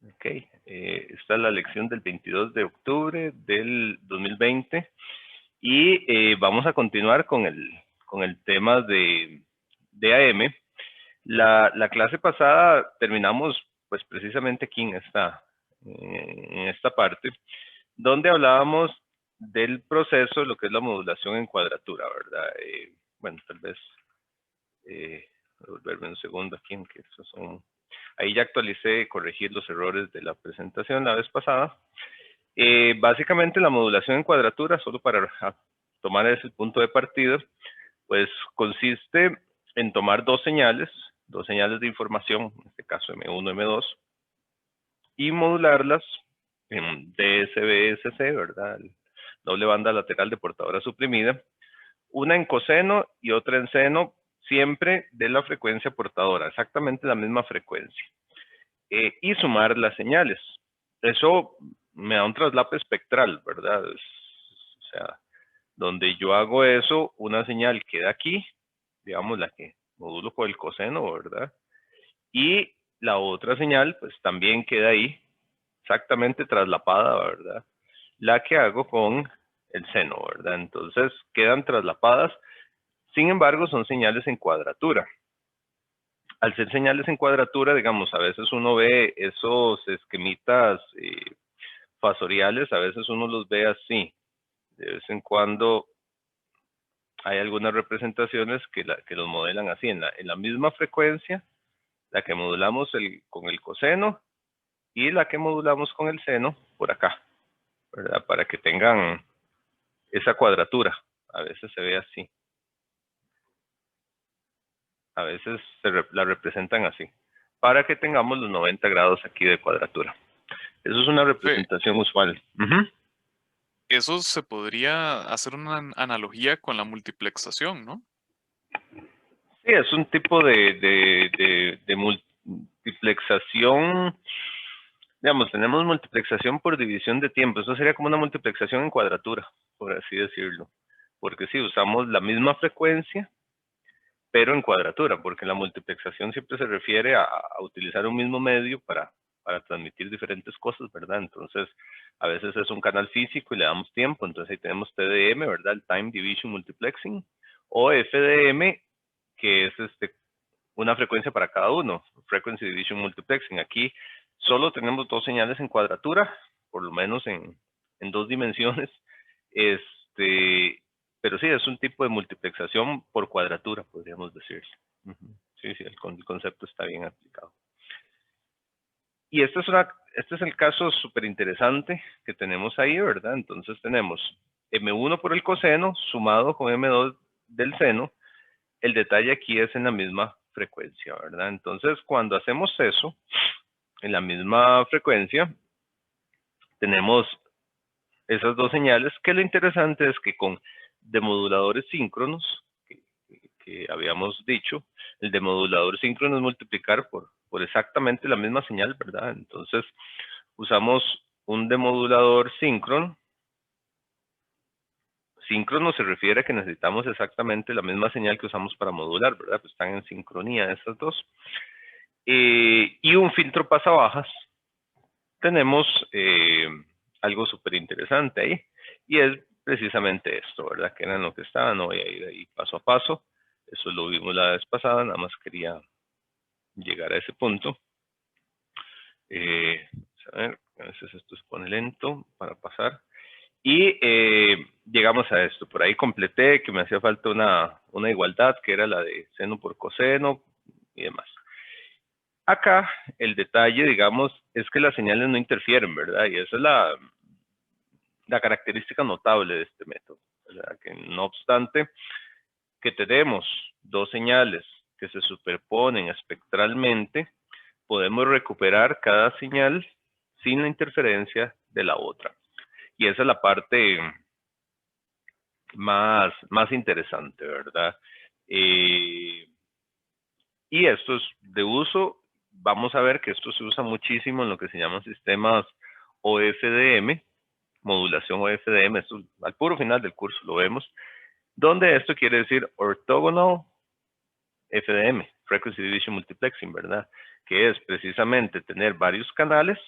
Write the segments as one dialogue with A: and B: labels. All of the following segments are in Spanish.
A: Ok, esta es la lección del 22 de octubre del 2020 y vamos a continuar con el tema de AM. La clase pasada terminamos pues precisamente aquí en esta parte, donde hablábamos del proceso de lo que es la modulación en cuadratura, ¿verdad? Bueno, tal vez volverme un segundo aquí, que esos son... Ahí ya actualicé, corregí los errores de la presentación la vez pasada. Básicamente la modulación en cuadratura, solo para tomar ese punto de partida, pues consiste en tomar dos señales de información, en este caso M1, M2, y modularlas en DSBSC, ¿verdad? Doble banda lateral de portadora suprimida, una en coseno y otra en seno, siempre de la frecuencia portadora, exactamente la misma frecuencia. Y sumar las señales. Eso me da un traslape espectral, ¿verdad? O sea, donde yo hago eso, una señal queda aquí, digamos la que modulo con el coseno, ¿verdad? Y la otra señal, pues también queda ahí, exactamente traslapada, ¿verdad? La que hago con el seno, ¿verdad? Entonces quedan traslapadas, sin embargo son señales en cuadratura. Al ser señales en cuadratura, digamos, a veces uno ve esos esquemitas fasoriales, a veces uno los ve así. De vez en cuando hay algunas representaciones que los modelan así, en la misma frecuencia, la que modulamos con el coseno y la que modulamos con el seno por acá, ¿verdad? Para que tengan esa cuadratura. A veces se ve así. A veces la representan así. Para que tengamos los 90 grados aquí de cuadratura. Eso es una
B: Fe,
A: representación usual.
B: eso se podría hacer una analogía con la multiplexación, ¿no?
A: Sí, es un tipo de multiplexación. Digamos, tenemos multiplexación por división de tiempo. Eso sería como una multiplexación en cuadratura, por así decirlo. Porque sí, usamos la misma frecuencia, pero en cuadratura, porque la multiplexación siempre se refiere a utilizar un mismo medio para transmitir diferentes cosas, ¿verdad? Entonces, a veces es un canal físico y le damos tiempo. Entonces ahí tenemos TDM, ¿verdad? El Time Division Multiplexing. O FDM, que es una frecuencia para cada uno, Frequency Division Multiplexing. Aquí solo tenemos dos señales en cuadratura, por lo menos en dos dimensiones, pero sí, es un tipo de multiplexación por cuadratura, podríamos decirlo. Sí, sí, el concepto está bien aplicado. Y este es el caso súper interesante que tenemos ahí, ¿verdad? Entonces tenemos M1 por el coseno sumado con M2 del seno. El detalle aquí es en la misma frecuencia, ¿verdad? Entonces, cuando hacemos eso, en la misma frecuencia, tenemos esas dos señales, que lo interesante es que con demoduladores síncronos, que habíamos dicho, el demodulador síncrono es multiplicar por exactamente la misma señal, ¿verdad? Entonces, usamos un demodulador síncrono. Síncrono se refiere a que necesitamos exactamente la misma señal que usamos para modular, ¿verdad? Pues están en sincronía esas dos. Y un filtro pasabajas. Tenemos algo súper interesante ahí, y es precisamente esto, ¿verdad? Que era lo que estaba, no voy a ir ahí paso a paso. Eso lo vimos la vez pasada, nada más quería llegar a ese punto. A ver, a veces esto se pone lento para pasar. Y llegamos a esto. Por ahí completé que me hacía falta una igualdad, que era la de seno por coseno y demás. Acá el detalle, digamos, es que las señales no interfieren, ¿verdad? Y esa es la característica notable de este método, ¿verdad? Que no obstante que tenemos dos señales que se superponen espectralmente, podemos recuperar cada señal sin la interferencia de la otra. Y esa es la parte más interesante, ¿verdad? Y esto es de uso, vamos a ver que esto se usa muchísimo en lo que se llaman sistemas OFDM, modulación OFDM, esto al puro final del curso lo vemos, donde esto quiere decir Orthogonal FDM, Frequency Division Multiplexing, ¿verdad? que es precisamente tener varios canales,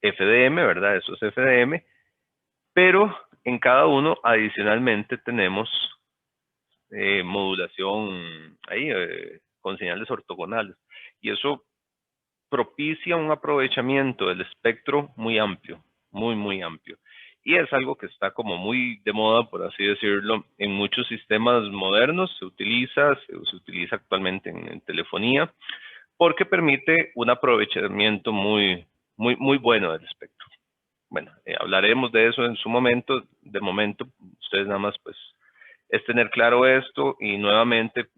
A: FDM, ¿verdad? Eso es FDM, pero en cada uno adicionalmente tenemos modulación ahí con señales ortogonales. Y eso propicia un aprovechamiento del espectro muy amplio, muy amplio. Y es algo que está como muy de moda, por así decirlo, en muchos sistemas modernos. Se utiliza actualmente en telefonía, porque permite un aprovechamiento muy bueno del espectro. Bueno, hablaremos de eso en su momento. De momento, ustedes nada más pues es tener claro esto, y nuevamente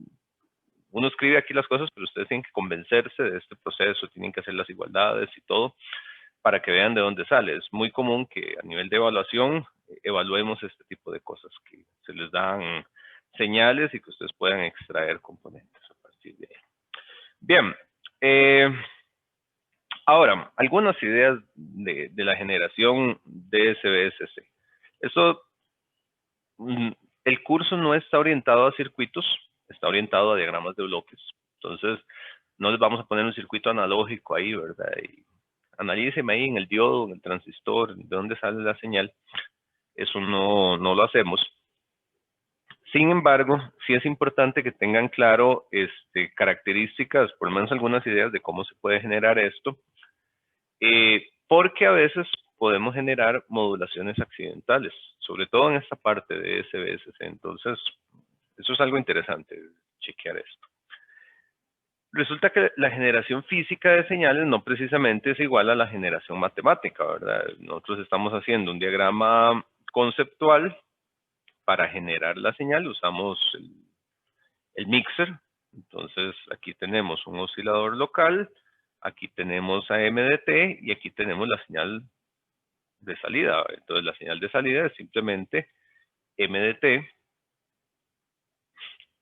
A: uno escribe aquí las cosas, pero ustedes tienen que convencerse de este proceso, tienen que hacer las igualdades y todo para que vean de dónde sale. Es muy común que a nivel de evaluación evaluemos este tipo de cosas, que se les dan señales y que ustedes puedan extraer componentes a partir de ahí. Bien, ahora, algunas ideas de la generación de SBSC. Eso, el curso no está orientado a circuitos, está orientado a diagramas de bloques. Entonces, no les vamos a poner un circuito analógico ahí, ¿verdad? Y analíceme ahí en el diodo, en el transistor, de dónde sale la señal. Eso no lo hacemos. Sin embargo, sí es importante que tengan claro características, por lo menos algunas ideas de cómo se puede generar esto, porque a veces podemos generar modulaciones accidentales, sobre todo en esta parte de SBSC. Entonces, eso es algo interesante, chequear esto. Resulta que la generación física de señales no precisamente es igual a la generación matemática, ¿verdad? Nosotros estamos haciendo un diagrama conceptual. Para generar la señal usamos el mixer. Entonces aquí tenemos un oscilador local, aquí tenemos a MDT y aquí tenemos la señal de salida. Entonces la señal de salida es simplemente MDT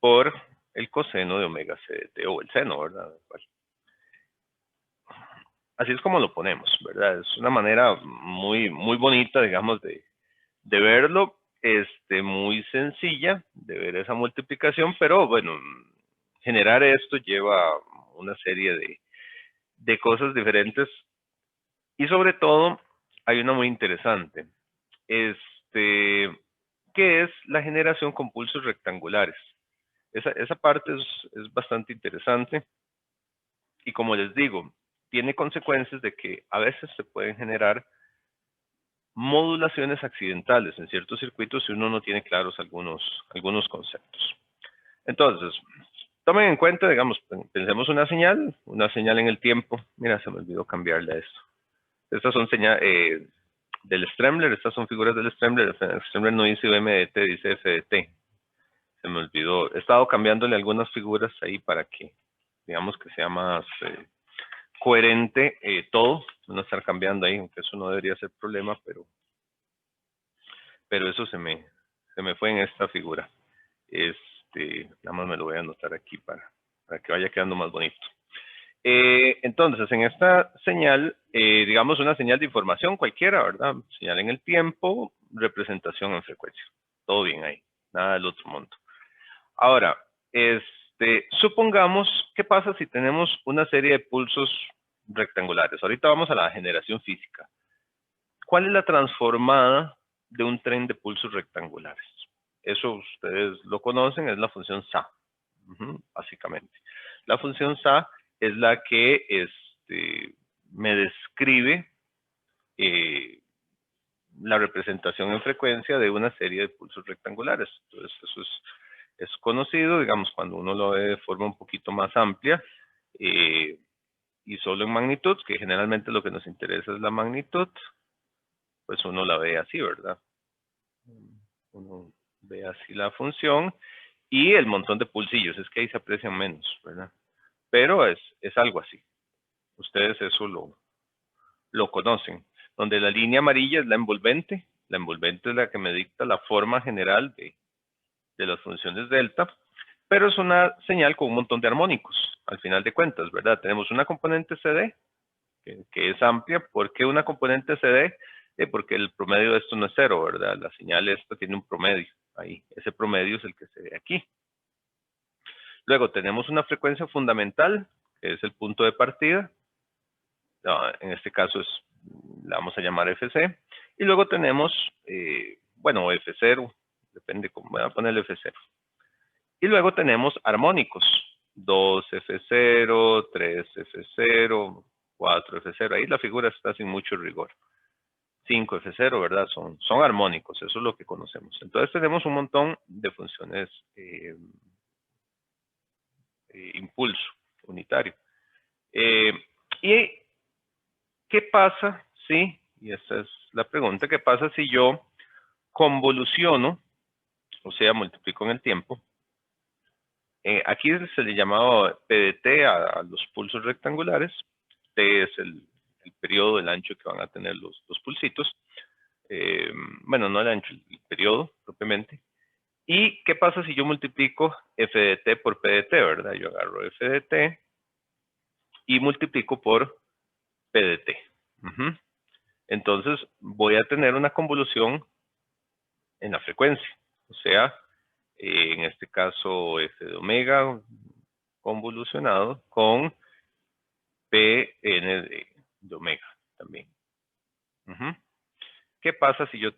A: por el coseno de omega CDT, o el seno, ¿verdad? Así es como lo ponemos, ¿verdad? Es una manera muy bonita, digamos, de verlo, muy sencilla de ver esa multiplicación, pero bueno, generar esto lleva una serie de cosas diferentes, y sobre todo hay una muy interesante, que es la generación con pulsos rectangulares. Esa parte es bastante interesante, y como les digo, tiene consecuencias de que a veces se pueden generar modulaciones accidentales en ciertos circuitos si uno no tiene claros algunos conceptos. Entonces, tomen en cuenta, digamos, pensemos una señal en el tiempo. Mira, se me olvidó cambiarle a esto. Estas son señales del Stremler, estas son figuras del Stremler. El Stremler no dice MDT, dice FDT. Se me olvidó. He estado cambiándole algunas figuras ahí para que, digamos, que sea más coherente todo. No estar cambiando ahí, aunque eso no debería ser problema, pero eso se me fue en esta figura. Nada más me lo voy a anotar aquí para que vaya quedando más bonito. Entonces, en esta señal, digamos una señal de información cualquiera, ¿verdad? Señal en el tiempo, representación en frecuencia. Todo bien ahí, nada del otro mundo. Ahora, supongamos, ¿qué pasa si tenemos una serie de pulsos rectangulares? Ahorita vamos a la generación física. ¿Cuál es la transformada de un tren de pulsos rectangulares? Eso ustedes lo conocen, es la función SA, básicamente. La función SA es la que me describe la representación en frecuencia de una serie de pulsos rectangulares. Entonces, eso es conocido, digamos, cuando uno lo ve de forma un poquito más amplia y solo en magnitud, que generalmente lo que nos interesa es la magnitud, pues uno la ve así, ¿verdad? Uno ve así la función y el montón de pulsillos, es que ahí se aprecian menos, ¿verdad? Pero es algo así. Ustedes eso lo conocen. Donde la línea amarilla es la envolvente es la que me dicta la forma general de las funciones delta, pero es una señal con un montón de armónicos, al final de cuentas, ¿verdad? Tenemos una componente CD, que es amplia. ¿Por qué una componente CD? Porque el promedio de esto no es cero, ¿verdad? La señal esta tiene un promedio ahí. Ese promedio es el que se ve aquí. Luego tenemos una frecuencia fundamental, que es el punto de partida. En este caso la vamos a llamar FC. Y luego tenemos, bueno, F0, depende cómo voy a poner el F0. Y luego tenemos armónicos, 2F0, 3F0, 4F0. Ahí la figura está sin mucho rigor. 5F0, ¿verdad? Son armónicos, eso es lo que conocemos. Entonces tenemos un montón de funciones impulso unitario. ¿Y qué pasa si, y esta es la pregunta, qué pasa si yo convoluciono, o sea, multiplico en el tiempo? Aquí se le llamaba PDT a los pulsos rectangulares. T es el periodo, el ancho que van a tener los pulsitos. Bueno, no el ancho, el periodo propiamente. ¿Y qué pasa si yo multiplico f de t por p de t, verdad? Yo agarro f de t y multiplico por p de t. Entonces voy a tener una convolución en la frecuencia. O sea, en este caso f de omega convolucionado con Pn de omega también. ¿Qué pasa si yo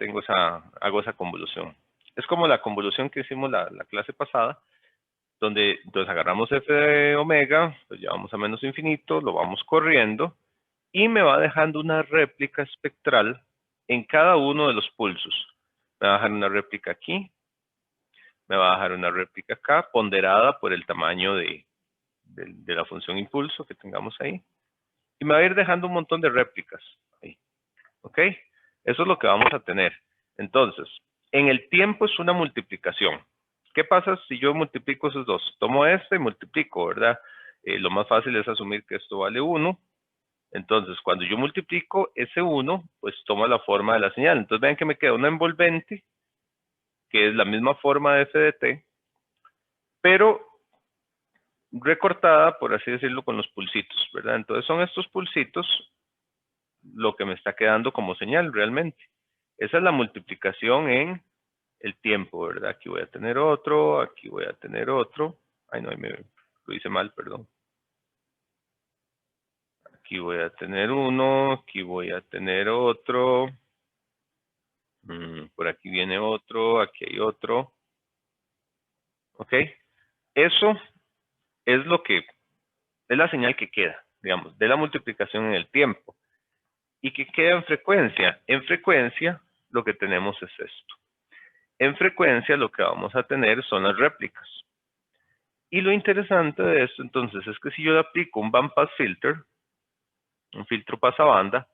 A: hago esa convolución? Es como la convolución que hicimos la clase pasada, donde entonces agarramos f de omega, pues llevamos a menos infinito, lo vamos corriendo, y me va dejando una réplica espectral en cada uno de los pulsos. Me va a dejar una réplica aquí, me va a dejar una réplica acá, ponderada por el tamaño de la función impulso que tengamos ahí. Y me va a ir dejando un montón de réplicas ahí. ¿Ok? Eso es lo que vamos a tener. Entonces, en el tiempo es una multiplicación. ¿Qué pasa si yo multiplico esos dos? Tomo este y multiplico, ¿verdad? Lo más fácil es asumir que esto vale 1. Entonces, cuando yo multiplico ese 1, pues toma la forma de la señal. Entonces, vean que me queda una envolvente, que es la misma forma de f de t, pero recortada, por así decirlo, con los pulsitos, ¿verdad? Entonces, son estos pulsitos lo que me está quedando como señal realmente. Esa es la multiplicación en el tiempo, ¿verdad? Aquí voy a tener otro, aquí voy a tener otro. Ay, no, lo hice mal, perdón. Aquí voy a tener uno, aquí voy a tener otro. Por aquí viene otro, aquí hay otro. ¿Ok? Eso es es la señal que queda, digamos, de la multiplicación en el tiempo. ¿Y qué queda en frecuencia? En frecuencia, lo que tenemos es esto. En frecuencia, lo que vamos a tener son las réplicas. Y lo interesante de esto, entonces, es que si yo le aplico un bandpass filter, un filtro pasabanda,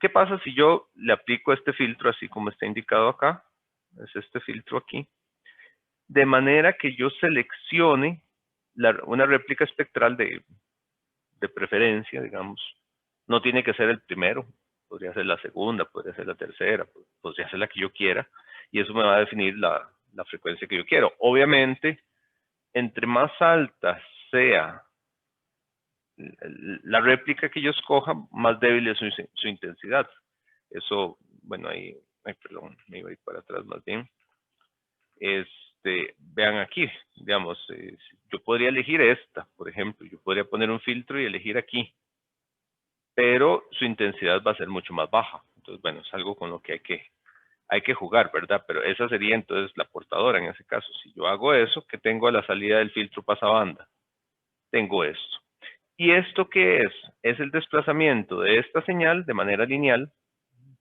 A: ¿qué pasa si yo le aplico este filtro así como está indicado acá? Es este filtro aquí. De manera que yo seleccione una réplica espectral de preferencia, digamos. No tiene que ser el primero. Podría ser la segunda, podría ser la tercera, podría ser la que yo quiera. Y eso me va a definir la frecuencia que yo quiero. Obviamente, entre más alta sea la réplica que yo escoja, más débil es su intensidad. Eso, bueno, ahí, perdón, me iba a ir para atrás más bien. Vean aquí, digamos, yo podría elegir esta, por ejemplo, yo podría poner un filtro y elegir aquí, pero su intensidad va a ser mucho más baja. Entonces, bueno, es algo con lo que hay que jugar, ¿verdad? Pero esa sería entonces la portadora en ese caso. Si yo hago eso, ¿qué tengo a la salida del filtro pasabanda? Tengo esto. ¿Y esto qué es? Es el desplazamiento de esta señal de manera lineal.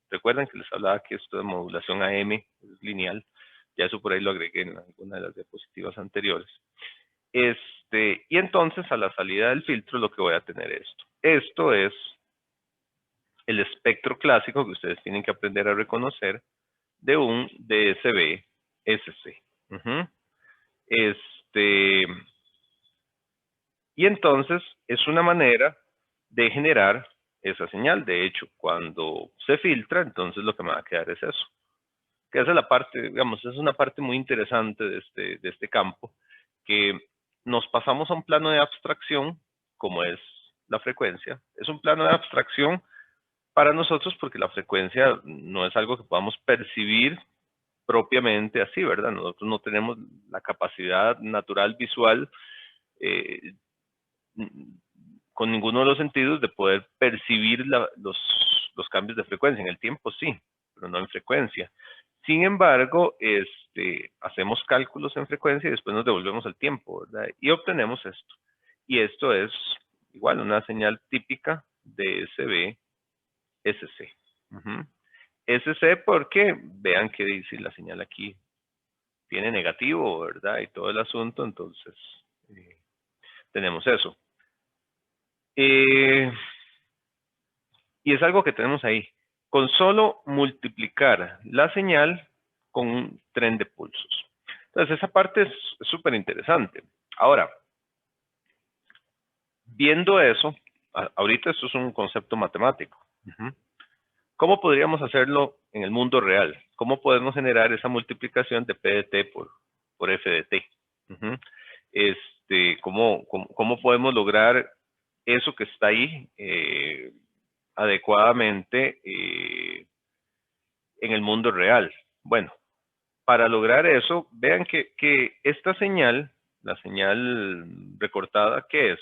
A: Recuerden que les hablaba que esto de modulación AM es lineal. Ya eso por ahí lo agregué en alguna de las diapositivas anteriores. Y entonces a la salida del filtro lo que voy a tener esto. Esto es el espectro clásico que ustedes tienen que aprender a reconocer de un DSB-SC. Y entonces es una manera de generar esa señal. De hecho, cuando se filtra, entonces lo que me va a quedar es eso. Que esa es la parte, digamos, es una parte muy interesante de este campo, que nos pasamos a un plano de abstracción, como es la frecuencia. Es un plano de abstracción para nosotros porque la frecuencia no es algo que podamos percibir propiamente así, ¿verdad? Nosotros no tenemos la capacidad natural visual con ninguno de los sentidos de poder percibir los cambios de frecuencia. En el tiempo sí, pero no en frecuencia. Sin embargo, hacemos cálculos en frecuencia y después nos devolvemos al tiempo, ¿verdad? Y obtenemos esto. Y esto es igual una señal típica de SB-SC. SC porque vean que dice la señal aquí tiene negativo, ¿verdad? Y todo el asunto, entonces tenemos eso. Y es algo que tenemos ahí. Con solo multiplicar la señal con un tren de pulsos. Entonces, esa parte es súper interesante. Ahora, viendo eso, ahorita esto es un concepto matemático. ¿Cómo podríamos hacerlo en el mundo real? ¿Cómo podemos generar esa multiplicación de P de T por F de T? ¿Cómo podemos lograr eso que está ahí adecuadamente en el mundo real? Bueno, para lograr eso, vean que esta señal, la señal recortada, ¿qué es?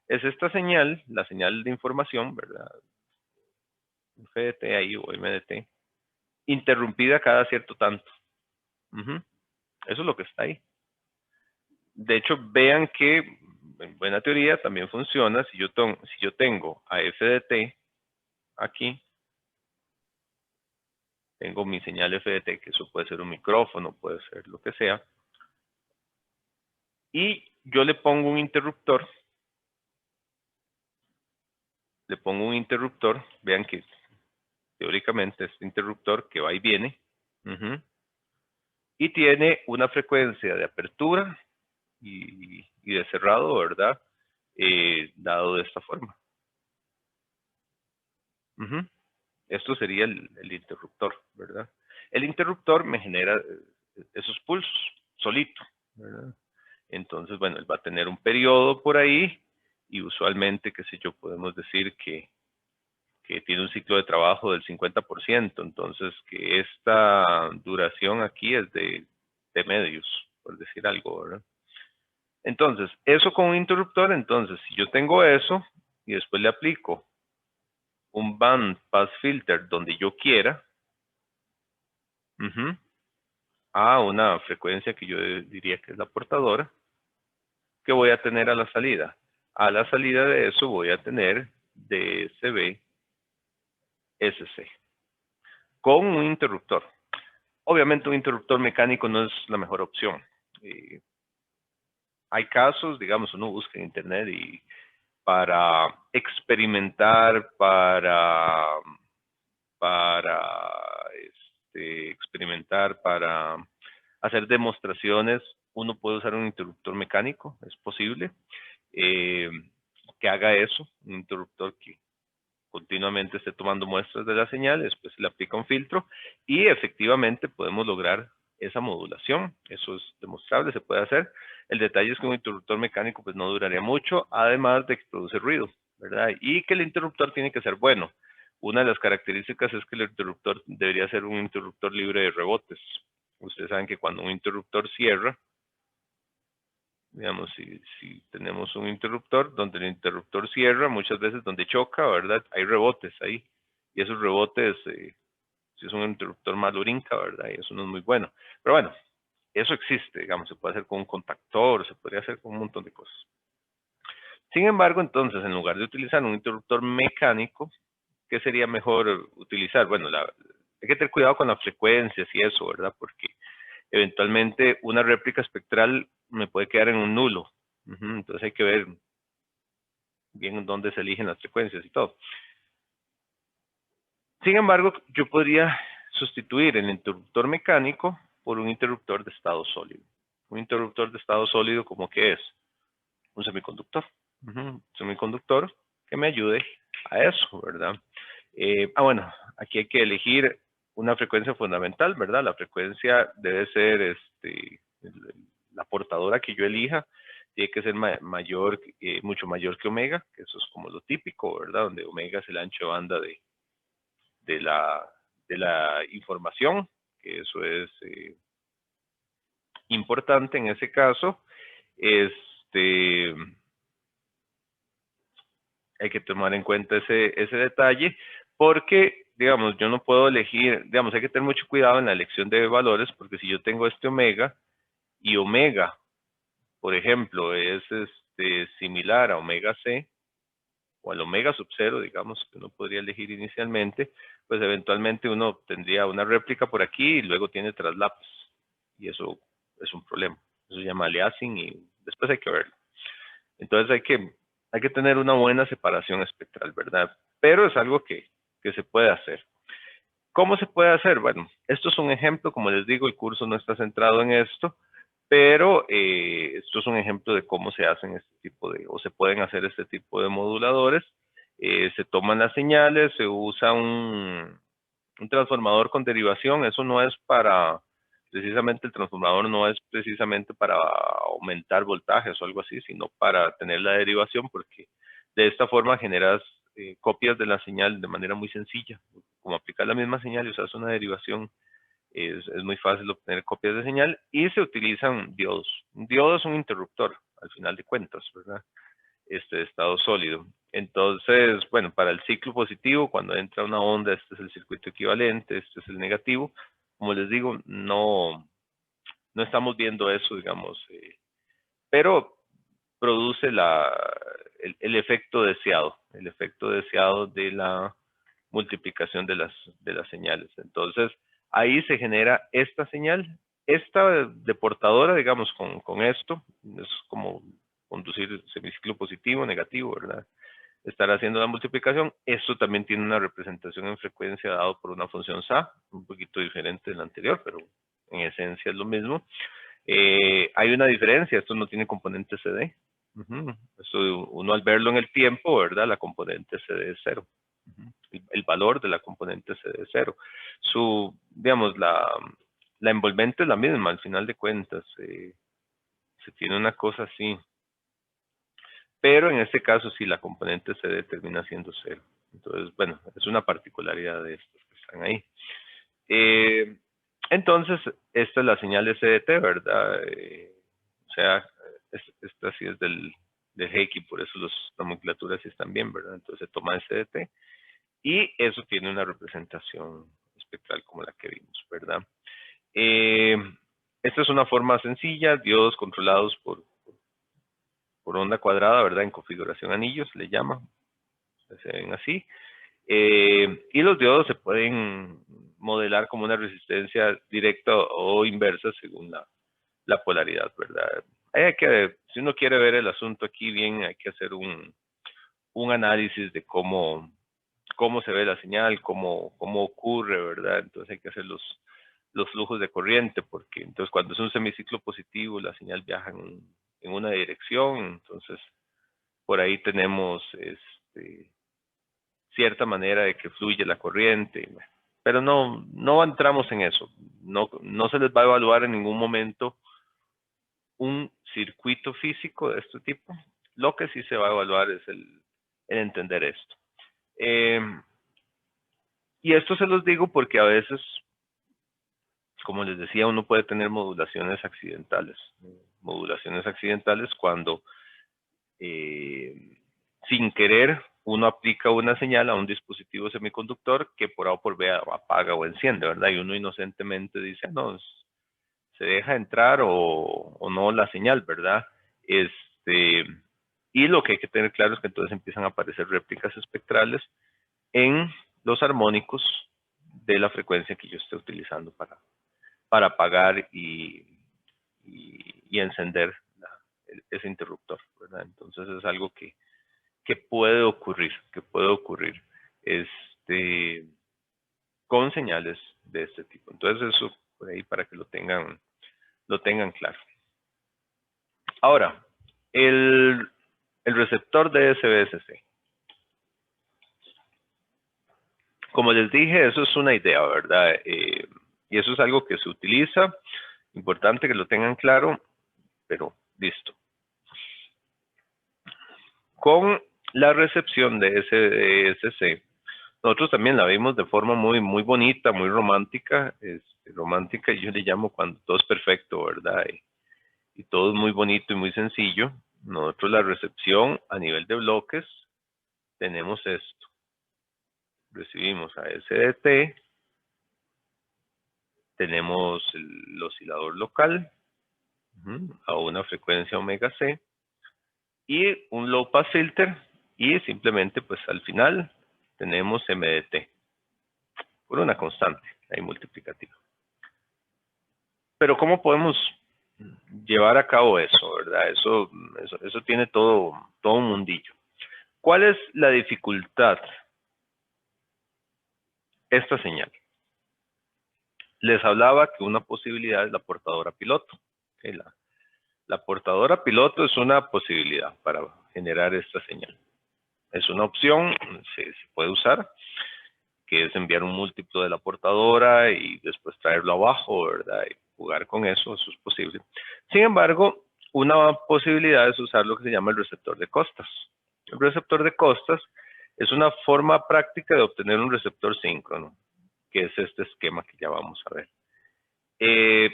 A: Es esta señal, la señal de información, ¿verdad? FDT ahí o MDT, interrumpida cada cierto tanto. Eso es lo que está ahí. De hecho, vean que en buena teoría también funciona si yo tengo a FDT aquí, tengo mi señal FDT, que eso puede ser un micrófono, puede ser lo que sea, y yo le pongo un interruptor, vean que teóricamente este interruptor que va y viene, y tiene una frecuencia de apertura y de cerrado, ¿verdad? Dado de esta forma. Esto sería el interruptor, ¿verdad? El interruptor me genera esos pulsos solito, ¿verdad? Entonces, bueno, él va a tener un periodo por ahí y usualmente, qué sé yo, podemos decir que tiene un ciclo de trabajo del 50%, entonces que esta duración aquí es de medios, por decir algo, ¿verdad? Entonces, eso con un interruptor, entonces, si yo tengo eso y después le aplico un band pass filter donde yo quiera, a una frecuencia que yo diría que es la portadora, ¿qué voy a tener a la salida? A la salida de eso voy a tener DSB SC con un interruptor. Obviamente un interruptor mecánico no es la mejor opción. Hay casos, digamos, uno busca en internet y para experimentar, para hacer demostraciones, uno puede usar un interruptor mecánico, es posible que haga eso, un interruptor que continuamente esté tomando muestras de la señal, después se le aplica un filtro y efectivamente podemos lograr esa modulación. Eso es demostrable, se puede hacer. El detalle es que un interruptor mecánico pues no duraría mucho, además de que produce ruido, ¿verdad? Y que el interruptor tiene que ser bueno. Una de las características es que el interruptor debería ser un interruptor libre de rebotes. Ustedes saben que cuando un interruptor cierra, digamos, si tenemos un interruptor, donde el interruptor cierra, muchas veces donde choca, ¿verdad? Hay rebotes ahí. Y esos rebotes, si es un interruptor malo brinca, ¿verdad? Y eso no es muy bueno. Pero bueno, eso existe, digamos, se puede hacer con un contactor, se podría hacer con un montón de cosas. Sin embargo, entonces, en lugar de utilizar un interruptor mecánico, ¿qué sería mejor utilizar? Bueno, hay que tener cuidado con las frecuencias y eso, ¿verdad? Porque eventualmente una réplica espectral me puede quedar en un nulo. Entonces hay que ver bien dónde se eligen las frecuencias y todo. Sin embargo, yo podría sustituir el interruptor mecánico por un interruptor de estado sólido. Un interruptor de estado sólido, ¿cómo que es? Un semiconductor. Un semiconductor que me ayude a eso, ¿verdad? Bueno, aquí hay que elegir una frecuencia fundamental, ¿verdad? La frecuencia debe ser la portadora que yo elija, tiene que ser mayor, mucho mayor que omega, que eso es como lo típico, ¿verdad? Donde omega es el ancho de banda de la información, que eso es importante en ese caso. Hay que tomar en cuenta ese detalle porque, digamos, yo no puedo elegir, digamos, hay que tener mucho cuidado en la elección de valores porque si yo tengo este omega y omega, por ejemplo, es similar a omega C o al omega sub 0, digamos, que uno podría elegir inicialmente, pues eventualmente uno tendría una réplica por aquí y luego tiene traslapes. Y eso es un problema. Eso se llama aliasing y después hay que verlo. Entonces hay que tener una buena separación espectral, ¿verdad? Pero es algo que se puede hacer. ¿Cómo se puede hacer? Bueno, esto es un ejemplo, como les digo, el curso no está centrado en esto, pero esto es un ejemplo de cómo se hacen este tipo de, o se pueden hacer este tipo de moduladores. Se toman las señales, se usa un transformador con derivación, eso no es para, precisamente el transformador no es precisamente para aumentar voltajes o algo así, sino para tener la derivación, porque de esta forma generas copias de la señal de manera muy sencilla. Como aplicar la misma señal y usas una derivación, es muy fácil obtener copias de señal y se utilizan diodos. Un diodo es un interruptor, al final de cuentas, ¿verdad? De estado sólido. Entonces, bueno, para el ciclo positivo, cuando entra una onda, este es el circuito equivalente, este es el negativo. Como les digo, no estamos viendo eso, digamos, pero produce el efecto deseado, de la multiplicación de las señales. Entonces, ahí se genera esta señal, esta deportadora, digamos, con esto, es como conducir semiciclo positivo, negativo, ¿verdad? Estar haciendo la multiplicación. Esto también tiene una representación en frecuencia dado por una función SA, un poquito diferente de la anterior, pero en esencia es lo mismo. Hay una diferencia, esto no tiene componente CD. Esto uno al verlo en el tiempo, ¿verdad? La componente CD es 0. El valor de la componente CD es 0. Digamos, la envolvente es la misma, al final de cuentas. Se tiene una cosa así. Pero en este caso sí, la componente CD termina siendo 0. Entonces, bueno, es una particularidad de estos que están ahí. Entonces, esta es la señal SDT, ¿verdad? O sea, esta sí es del Heikki, por eso las nomenclaturas están bien, ¿verdad? Entonces se toma SDT y eso tiene una representación espectral como la que vimos, ¿verdad? Esta es una forma sencilla, diodos controlados por onda cuadrada, ¿verdad? En configuración anillos, le llama, se ven así. Y los diodos se pueden modelar como una resistencia directa o inversa según la polaridad, ¿verdad? Si uno quiere ver el asunto aquí bien, hay que hacer un análisis de cómo se ve la señal, cómo ocurre, ¿verdad? Entonces hay que hacer los flujos de corriente, porque entonces cuando es un semiciclo positivo, la señal viaja en una dirección, entonces por ahí tenemos cierta manera de que fluye la corriente, pero no entramos en eso. No se les va a evaluar en ningún momento un circuito físico de este tipo. Lo que sí se va a evaluar es el entender esto. Y esto se los digo porque a veces, como les decía, uno puede tener modulaciones accidentales. Modulaciones accidentales cuando sin querer uno aplica una señal a un dispositivo semiconductor que por A o por B apaga o enciende, ¿verdad? Y uno inocentemente dice, no, se deja entrar o no la señal, ¿verdad? Y lo que hay que tener claro es que entonces empiezan a aparecer réplicas espectrales en los armónicos de la frecuencia que yo esté utilizando para apagar y encender ese interruptor, ¿verdad? Entonces es algo que puede ocurrir, con señales de este tipo. Entonces eso por ahí para que lo tengan claro. Ahora, el receptor de SBSC. Como les dije, eso es una idea, ¿verdad? Y eso es algo que se utiliza, importante que lo tengan claro, pero listo. Con la recepción de SBSC, nosotros también la vimos de forma muy, muy bonita, muy romántica, romántica, y yo le llamo cuando todo es perfecto, ¿verdad? Y todo es muy bonito y muy sencillo. Nosotros la recepción a nivel de bloques tenemos esto. Recibimos a SDT, tenemos el oscilador local a una frecuencia omega C y un low pass filter, y simplemente pues al final tenemos MDT por una constante ahí multiplicativa. Pero ¿cómo podemos llevar a cabo eso, verdad? Eso tiene todo un mundillo. ¿Cuál es la dificultad? Esta señal. Les hablaba que una posibilidad es la portadora piloto. La portadora piloto es una posibilidad para generar esta señal. Es una opción, se puede usar, que es enviar un múltiplo de la portadora y después traerlo abajo, ¿verdad? Y jugar con eso es posible. Sin embargo, una posibilidad es usar lo que se llama el receptor de costas. El receptor de costas es una forma práctica de obtener un receptor síncrono, que es este esquema que ya vamos a ver.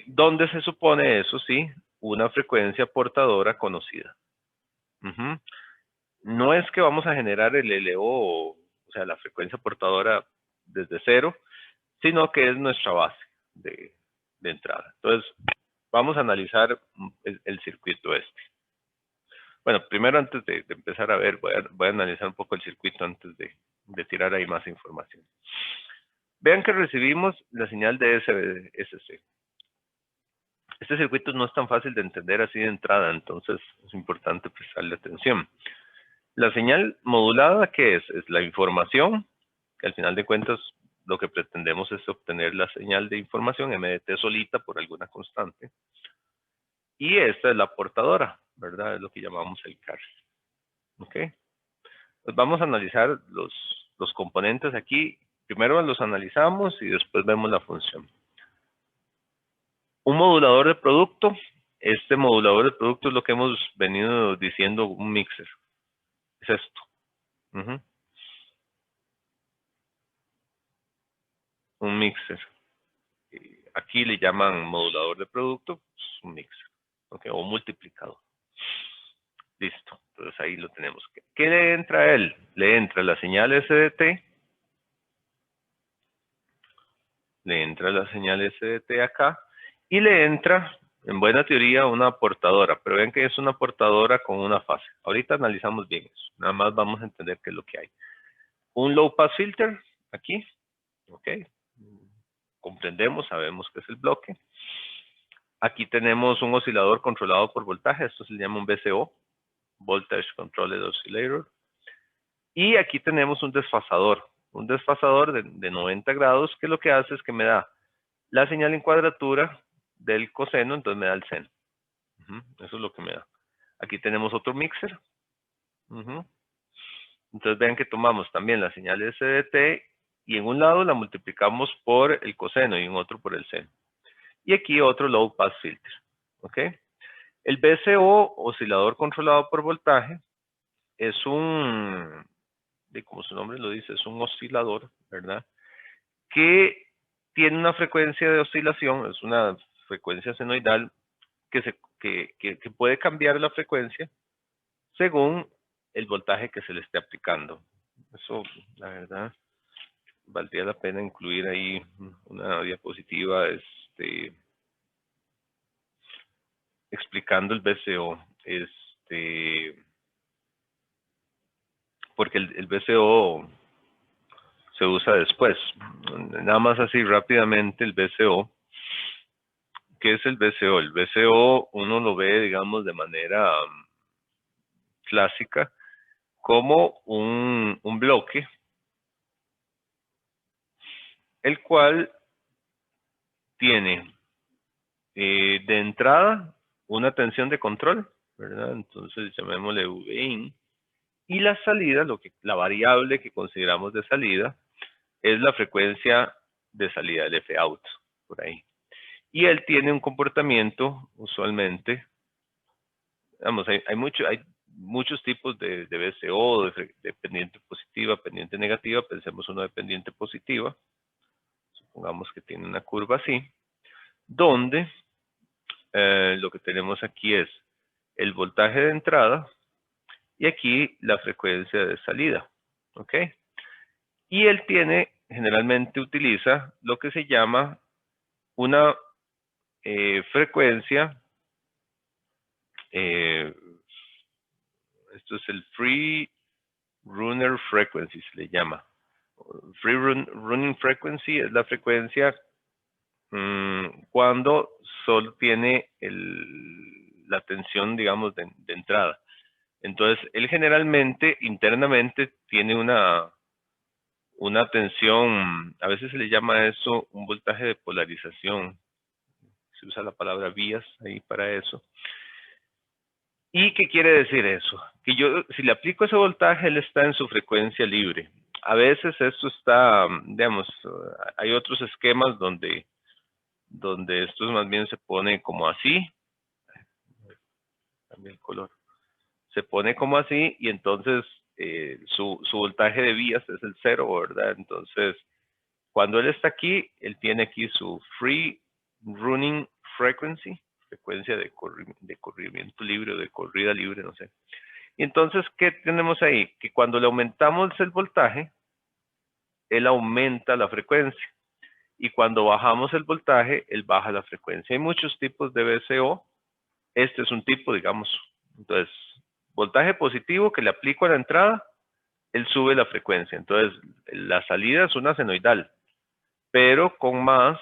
A: Donde se supone, eso sí, una frecuencia portadora conocida. No es que vamos a generar el LO, o sea, la frecuencia portadora desde cero, sino que es nuestra base de entrada. Entonces, vamos a analizar el circuito este. Bueno, primero antes de empezar a ver, voy a analizar un poco el circuito antes de tirar ahí más información. Vean que recibimos la señal de SC. Este circuito no es tan fácil de entender así de entrada, entonces es importante prestarle atención. La señal modulada, ¿qué es? Es la información, que al final de cuentas lo que pretendemos es obtener la señal de información MDT solita por alguna constante. Y esta es la portadora, ¿verdad? Es lo que llamamos el CARS. ¿Ok? Pues vamos a analizar los componentes aquí. Primero los analizamos y después vemos la función. Un modulador de producto. Este modulador de producto es lo que hemos venido diciendo, un mixer. Es esto. Un mixer. Aquí le llaman modulador de producto, pues un mixer. ¿Ok? O multiplicador. Listo. Entonces ahí lo tenemos. ¿Qué le entra a él? Le entra la señal SDT. Le entra la señal SDT acá. Y le entra, en buena teoría, una portadora. Pero ven que es una portadora con una fase. Ahorita analizamos bien eso. Nada más vamos a entender qué es lo que hay. Un low pass filter aquí. Ok. Comprendemos, sabemos que es el bloque. Aquí tenemos un oscilador controlado por voltaje. Esto se llama un VCO. Voltage Controlled Oscillator. Y aquí tenemos un desfasador de 90 grados, que lo que hace es que me da la señal en cuadratura del coseno, entonces me da el seno. Eso es lo que me da. Aquí tenemos otro mixer. Entonces vean que tomamos también la señal SDT y en un lado la multiplicamos por el coseno y en otro por el seno. Y aquí otro low pass filter. ¿Ok? El VCO, oscilador controlado por voltaje, es un, como su nombre lo dice, es un oscilador, ¿verdad? Que tiene una frecuencia de oscilación, es una frecuencia senoidal que puede cambiar la frecuencia según el voltaje que se le esté aplicando. Eso, la verdad, valdría la pena incluir ahí una diapositiva explicando el VCO. Porque el VCO se usa después. Nada más así rápidamente el VCO. ¿Qué es el VCO? El VCO uno lo ve, digamos, de manera clásica como un bloque, el cual tiene de entrada una tensión de control, ¿verdad? Entonces llamémosle Vin. Y la salida, la variable que consideramos de salida, es la frecuencia de salida del F-out, por ahí. Y él tiene un comportamiento, usualmente, vamos, hay muchos tipos de VCO, de pendiente positiva, pendiente negativa. Pensemos uno de pendiente positiva. Supongamos que tiene una curva así, donde lo que tenemos aquí es el voltaje de entrada y aquí la frecuencia de salida. ¿ok? Y él generalmente utiliza lo que se llama una frecuencia, esto es el Free Runner Frequency, se le llama. Running Frequency es la frecuencia cuando solo tiene la tensión, digamos, de entrada. Entonces, él generalmente, internamente, tiene una tensión, a veces se le llama eso un voltaje de polarización. Se usa la palabra vías ahí para eso. ¿Y qué quiere decir eso? Que yo, si le aplico ese voltaje, él está en su frecuencia libre. A veces esto está, digamos, hay otros esquemas donde esto más bien se pone como así. Cambia el color. Se pone como así y entonces su voltaje de vías es el 0, ¿verdad? Entonces, cuando él está aquí, él tiene aquí su Free Running Frequency, frecuencia de corrimiento libre o de corrida libre, no sé. Y entonces, ¿qué tenemos ahí? Que cuando le aumentamos el voltaje, él aumenta la frecuencia. Y cuando bajamos el voltaje, él baja la frecuencia. Hay muchos tipos de VCO. Este es un tipo, digamos. Entonces, voltaje positivo que le aplico a la entrada, él sube la frecuencia. Entonces, la salida es una senoidal, pero con más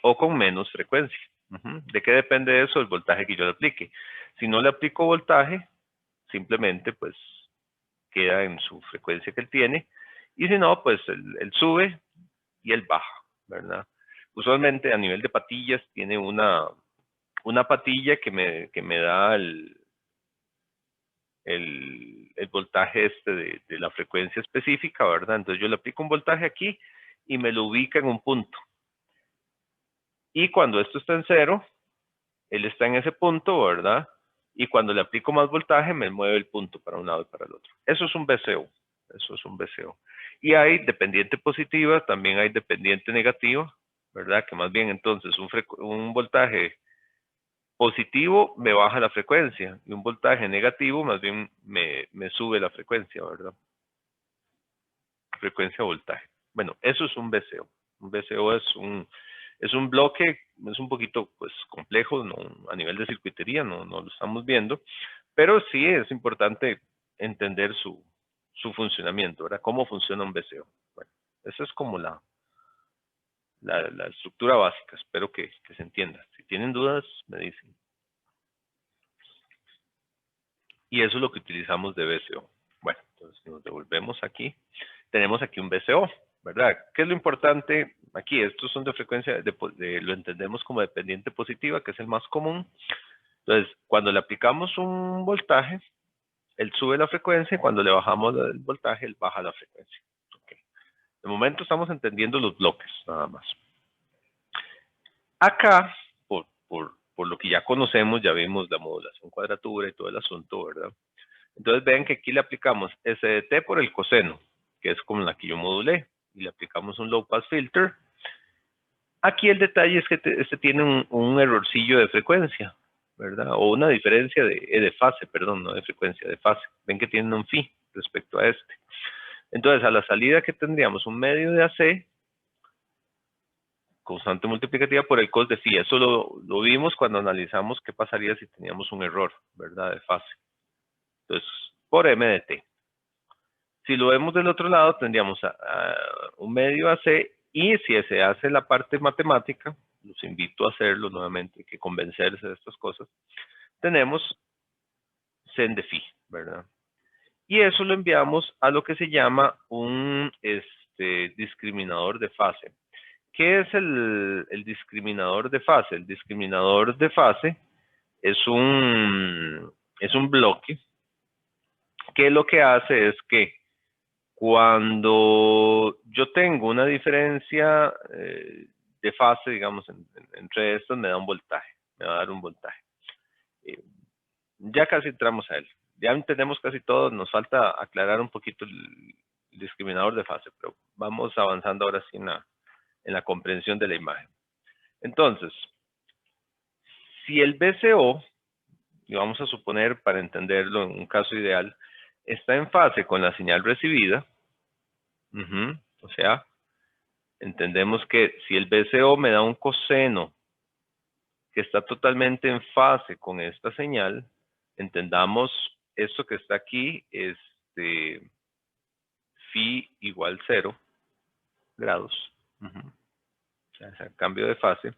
A: o con menos frecuencia. ¿De qué depende eso? El voltaje que yo le aplique. Si no le aplico voltaje, simplemente pues queda en su frecuencia que él tiene. Y si no, pues él sube y él baja, ¿verdad? Usualmente a nivel de patillas tiene una patilla que me da el voltaje de la frecuencia específica, ¿verdad? Entonces yo le aplico un voltaje aquí y me lo ubica en un punto. Y cuando esto está en 0, él está en ese punto, ¿verdad? Y cuando le aplico más voltaje, me mueve el punto para un lado y para el otro. Eso es un VCO. Eso es un VCO. Y hay dependiente positiva, también hay dependiente negativa, ¿verdad? Que más bien entonces un voltaje positivo me baja la frecuencia y un voltaje negativo más bien me sube la frecuencia, ¿verdad? Frecuencia voltaje. Bueno, eso es un VCO. Un VCO es un bloque, es un poquito pues complejo, no, a nivel de circuitería no lo estamos viendo, pero sí es importante entender su funcionamiento, ¿verdad? Cómo funciona un VCO. Bueno, esa es como la estructura básica, espero que se entienda. Si tienen dudas, me dicen. Y eso es lo que utilizamos de VCO. Bueno, entonces nos devolvemos aquí. Tenemos aquí un VCO, ¿verdad? ¿Qué es lo importante aquí? Estos son de frecuencia, lo entendemos como dependiente positiva, que es el más común. Entonces, cuando le aplicamos un voltaje, él sube la frecuencia y cuando le bajamos el voltaje, él baja la frecuencia. Okay. De momento estamos entendiendo los bloques, nada más. Acá, por lo que ya conocemos, ya vimos la modulación cuadratura y todo el asunto, ¿verdad? Entonces vean que aquí le aplicamos SDT por el coseno, que es como la que yo modulé, y le aplicamos un low pass filter. Aquí el detalle es que este tiene un errorcillo de frecuencia, ¿verdad? O una diferencia de fase, perdón, no de frecuencia, de fase. Ven que tienen un phi respecto a este. Entonces, a la salida que tendríamos un medio de AC, constante multiplicativa por el cos de phi. Eso lo vimos cuando analizamos qué pasaría si teníamos un error, ¿verdad? De fase. Entonces, por M de T. Si lo vemos del otro lado, tendríamos un medio AC y si se hace la parte matemática, los invito a hacerlo nuevamente, hay que convencerse de estas cosas, tenemos sen de phi, ¿verdad? Y eso lo enviamos a lo que se llama un discriminador de fase. ¿Qué es el discriminador de fase? El discriminador de fase es un bloque que lo que hace es que cuando yo tengo una diferencia de fase, digamos, entre estos, me da un voltaje, me va a dar un voltaje. Ya casi entramos a él. Ya entendemos casi todo, nos falta aclarar un poquito el discriminador de fase, pero vamos avanzando ahora sí en la comprensión de la imagen. Entonces, si el VCO, y vamos a suponer para entenderlo en un caso ideal, está en fase con la señal recibida, o sea, entendemos que si el BCO me da un coseno que está totalmente en fase con esta señal, entendamos esto que está aquí, phi igual 0 grados, o sea, es el cambio de fase.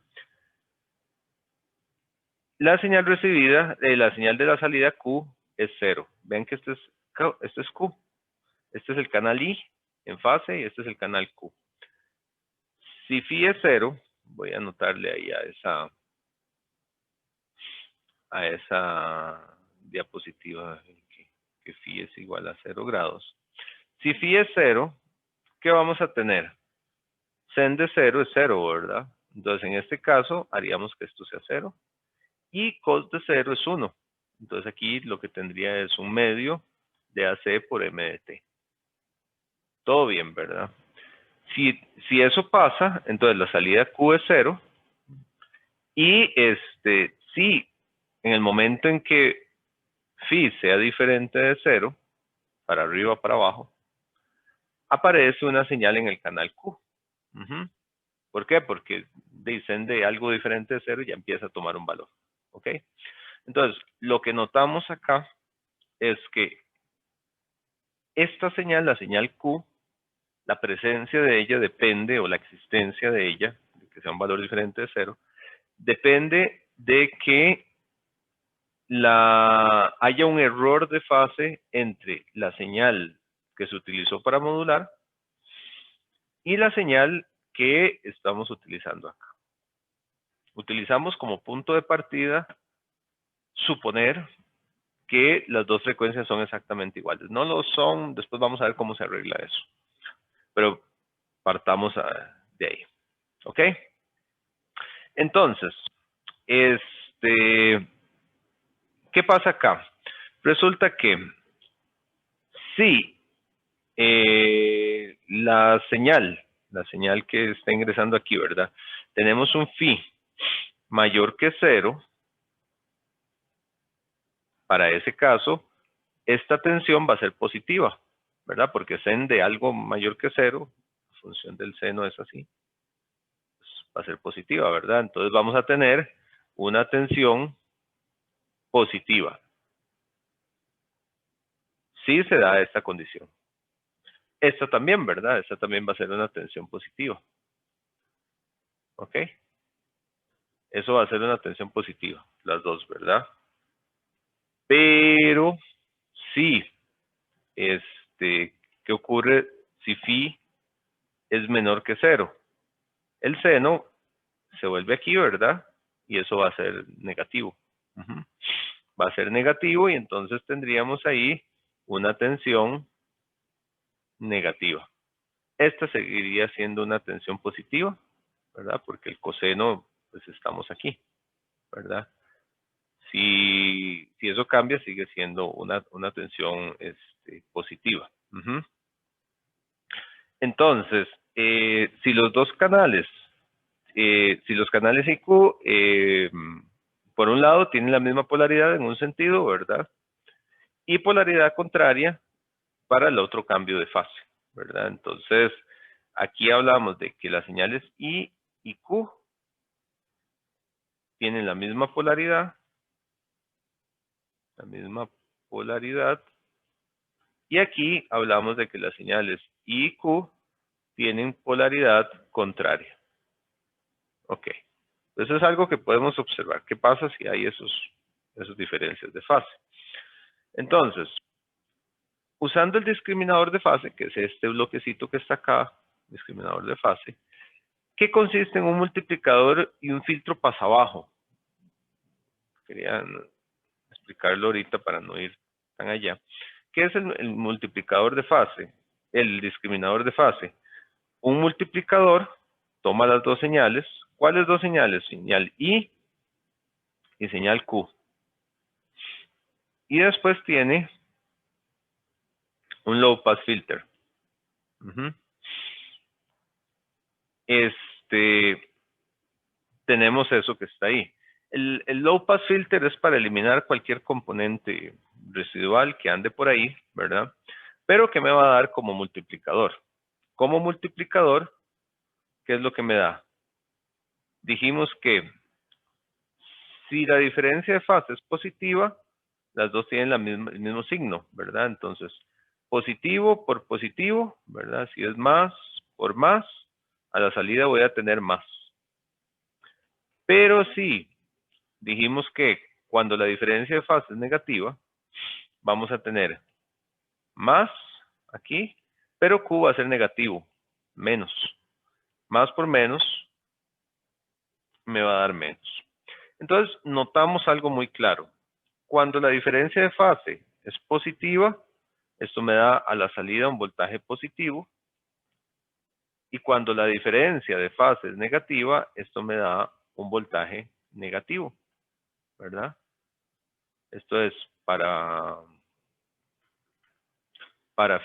A: La señal recibida, la señal de la salida Q es 0. Ven que este es Q. Este es el canal I en fase y este es el canal Q. Si phi es 0, voy a anotarle ahí a esa diapositiva que phi es igual a 0 grados. Si phi es 0, ¿qué vamos a tener? Sen de 0 es 0, ¿verdad? Entonces, en este caso, haríamos que esto sea 0. Y cos de 0 es 1. Entonces, aquí lo que tendría es un medio de AC por M de T. Todo bien, ¿verdad? Si eso pasa, entonces la salida Q es 0. Y si en el momento en que phi sea diferente de 0, para arriba o para abajo, aparece una señal en el canal Q. ¿Por qué? Porque dicen de algo diferente de 0 ya empieza a tomar un valor. ¿Ok? Entonces, lo que notamos acá es que esta señal, la señal Q, la presencia de ella depende, o la existencia de ella, de que sea un valor diferente de 0, depende de que haya un error de fase entre la señal que se utilizó para modular y la señal que estamos utilizando acá. Utilizamos como punto de partida suponer que las dos frecuencias son exactamente iguales. No lo son, después vamos a ver cómo se arregla eso. Pero partamos de ahí. ¿Ok? Entonces, ¿qué pasa acá? Resulta que si la señal que está ingresando aquí, ¿verdad? Tenemos un phi mayor que 0, para ese caso, esta tensión va a ser positiva, ¿verdad? Porque sen de algo mayor que 0, la función del seno es así, pues va a ser positiva, ¿verdad? Entonces vamos a tener una tensión positiva. Si se da esta condición. Esta también, ¿verdad? Esta también va a ser una tensión positiva. ¿Ok? Eso va a ser una tensión positiva, las dos, ¿verdad? Pero sí, ¿qué ocurre si phi es menor que 0? El seno se vuelve aquí, ¿verdad? Y eso va a ser negativo. Va a ser negativo y entonces tendríamos ahí una tensión negativa. Esta seguiría siendo una tensión positiva, ¿verdad? Porque el coseno, pues estamos aquí, ¿verdad? Si eso cambia, sigue siendo una tensión positiva. Entonces, si los dos canales, si los canales IQ, por un lado, tienen la misma polaridad en un sentido, ¿verdad? Y polaridad contraria para el otro cambio de fase, ¿verdad? Entonces, aquí hablamos de que las señales I y Q tienen la misma polaridad, y aquí hablamos de que las señales I y Q tienen polaridad contraria. Ok. Eso es algo que podemos observar. ¿Qué pasa si hay esas diferencias de fase? Entonces, usando el discriminador de fase, que es este bloquecito que está acá, discriminador de fase, ¿qué consiste en un multiplicador y un filtro pasabajo? Quería explicarlo ahorita para no ir tan allá. ¿Qué es el multiplicador de fase? El discriminador de fase. Un multiplicador toma las dos señales. ¿Cuáles dos señales? Señal I y señal Q. Y después tiene un low pass filter. Tenemos eso que está ahí. El low pass filter es para eliminar cualquier componente residual que ande por ahí, ¿verdad? Pero que me va a dar como multiplicador. Como multiplicador, ¿qué es lo que me da? Dijimos que si la diferencia de fase es positiva, las dos tienen el mismo signo, ¿verdad? Entonces, positivo por positivo, ¿verdad? Si es más por más, a la salida voy a tener más. Pero si dijimos que cuando la diferencia de fase es negativa, vamos a tener más aquí, pero Q va a ser negativo, menos. Más por menos me va a dar menos. Entonces, notamos algo muy claro. Cuando la diferencia de fase es positiva, esto me da a la salida un voltaje positivo. Y cuando la diferencia de fase es negativa, esto me da un voltaje negativo, ¿verdad? Esto es para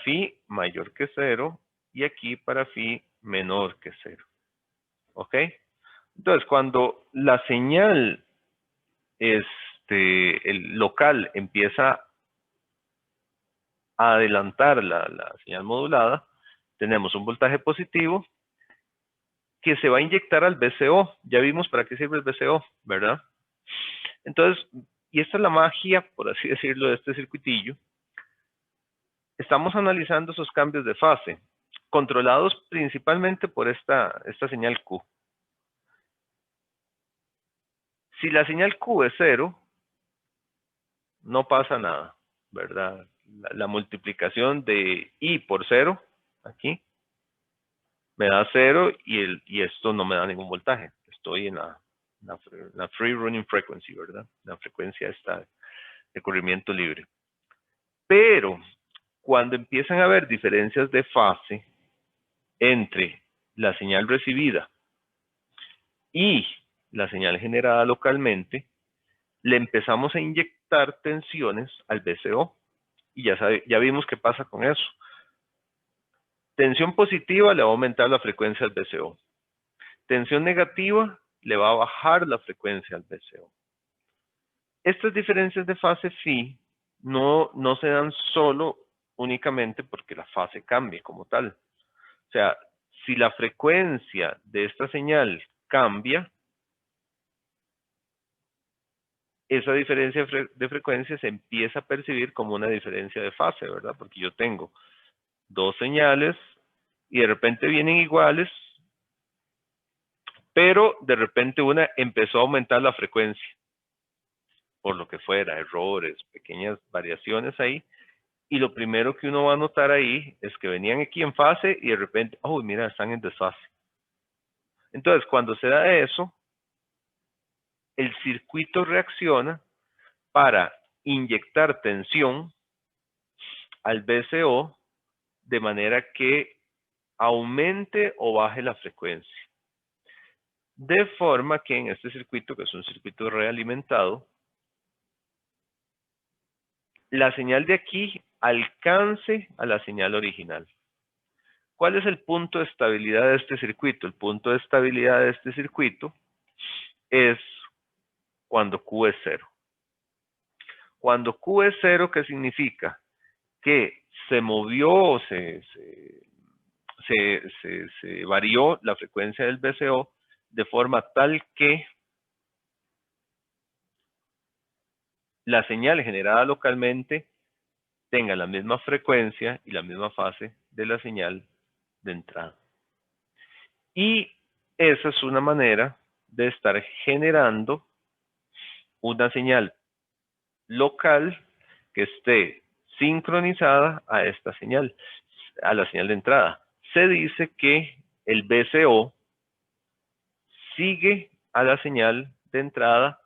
A: phi mayor que 0 y aquí para phi menor que 0. ¿Ok? Entonces, cuando la señal el local empieza a adelantar la señal modulada, tenemos un voltaje positivo que se va a inyectar al VCO. Ya vimos para qué sirve el VCO, ¿verdad? Entonces, y esta es la magia, por así decirlo, de este circuitillo. Estamos analizando esos cambios de fase, controlados principalmente por esta señal Q. Si la señal Q es 0, no pasa nada, ¿verdad? La multiplicación de I por 0, aquí, me da 0 y esto no me da ningún voltaje. Estoy en la free running frequency, ¿verdad? La frecuencia está de corrimiento libre. Pero cuando empiezan a haber diferencias de fase entre la señal recibida y la señal generada localmente, le empezamos a inyectar tensiones al VCO. Y ya vimos qué pasa con eso. Tensión positiva le va a aumentar la frecuencia al VCO. Tensión negativa le va a bajar la frecuencia al VCO. Estas diferencias de fase phi no se dan solo únicamente porque la fase cambie como tal. O sea, si la frecuencia de esta señal cambia, esa diferencia de frecuencia se empieza a percibir como una diferencia de fase, ¿verdad? Porque yo tengo dos señales y de repente vienen iguales, pero de repente una empezó a aumentar la frecuencia, por lo que fuera, errores, pequeñas variaciones ahí, y lo primero que uno va a notar ahí es que venían aquí en fase y de repente, oh, mira, están en desfase. Entonces, cuando se da eso, el circuito reacciona para inyectar tensión al VCO de manera que aumente o baje la frecuencia. De forma que en este circuito, que es un circuito realimentado, la señal de aquí alcance a la señal original. ¿Cuál es el punto de estabilidad de este circuito? El punto de estabilidad de este circuito es cuando Q es 0. Cuando Q es 0, ¿qué significa? Que se movió, se varió la frecuencia del VCO de forma tal que la señal generada localmente tenga la misma frecuencia y la misma fase de la señal de entrada. Y esa es una manera de estar generando una señal local que esté sincronizada a esta señal, a la señal de entrada. Se dice que el VCO sigue a la señal de entrada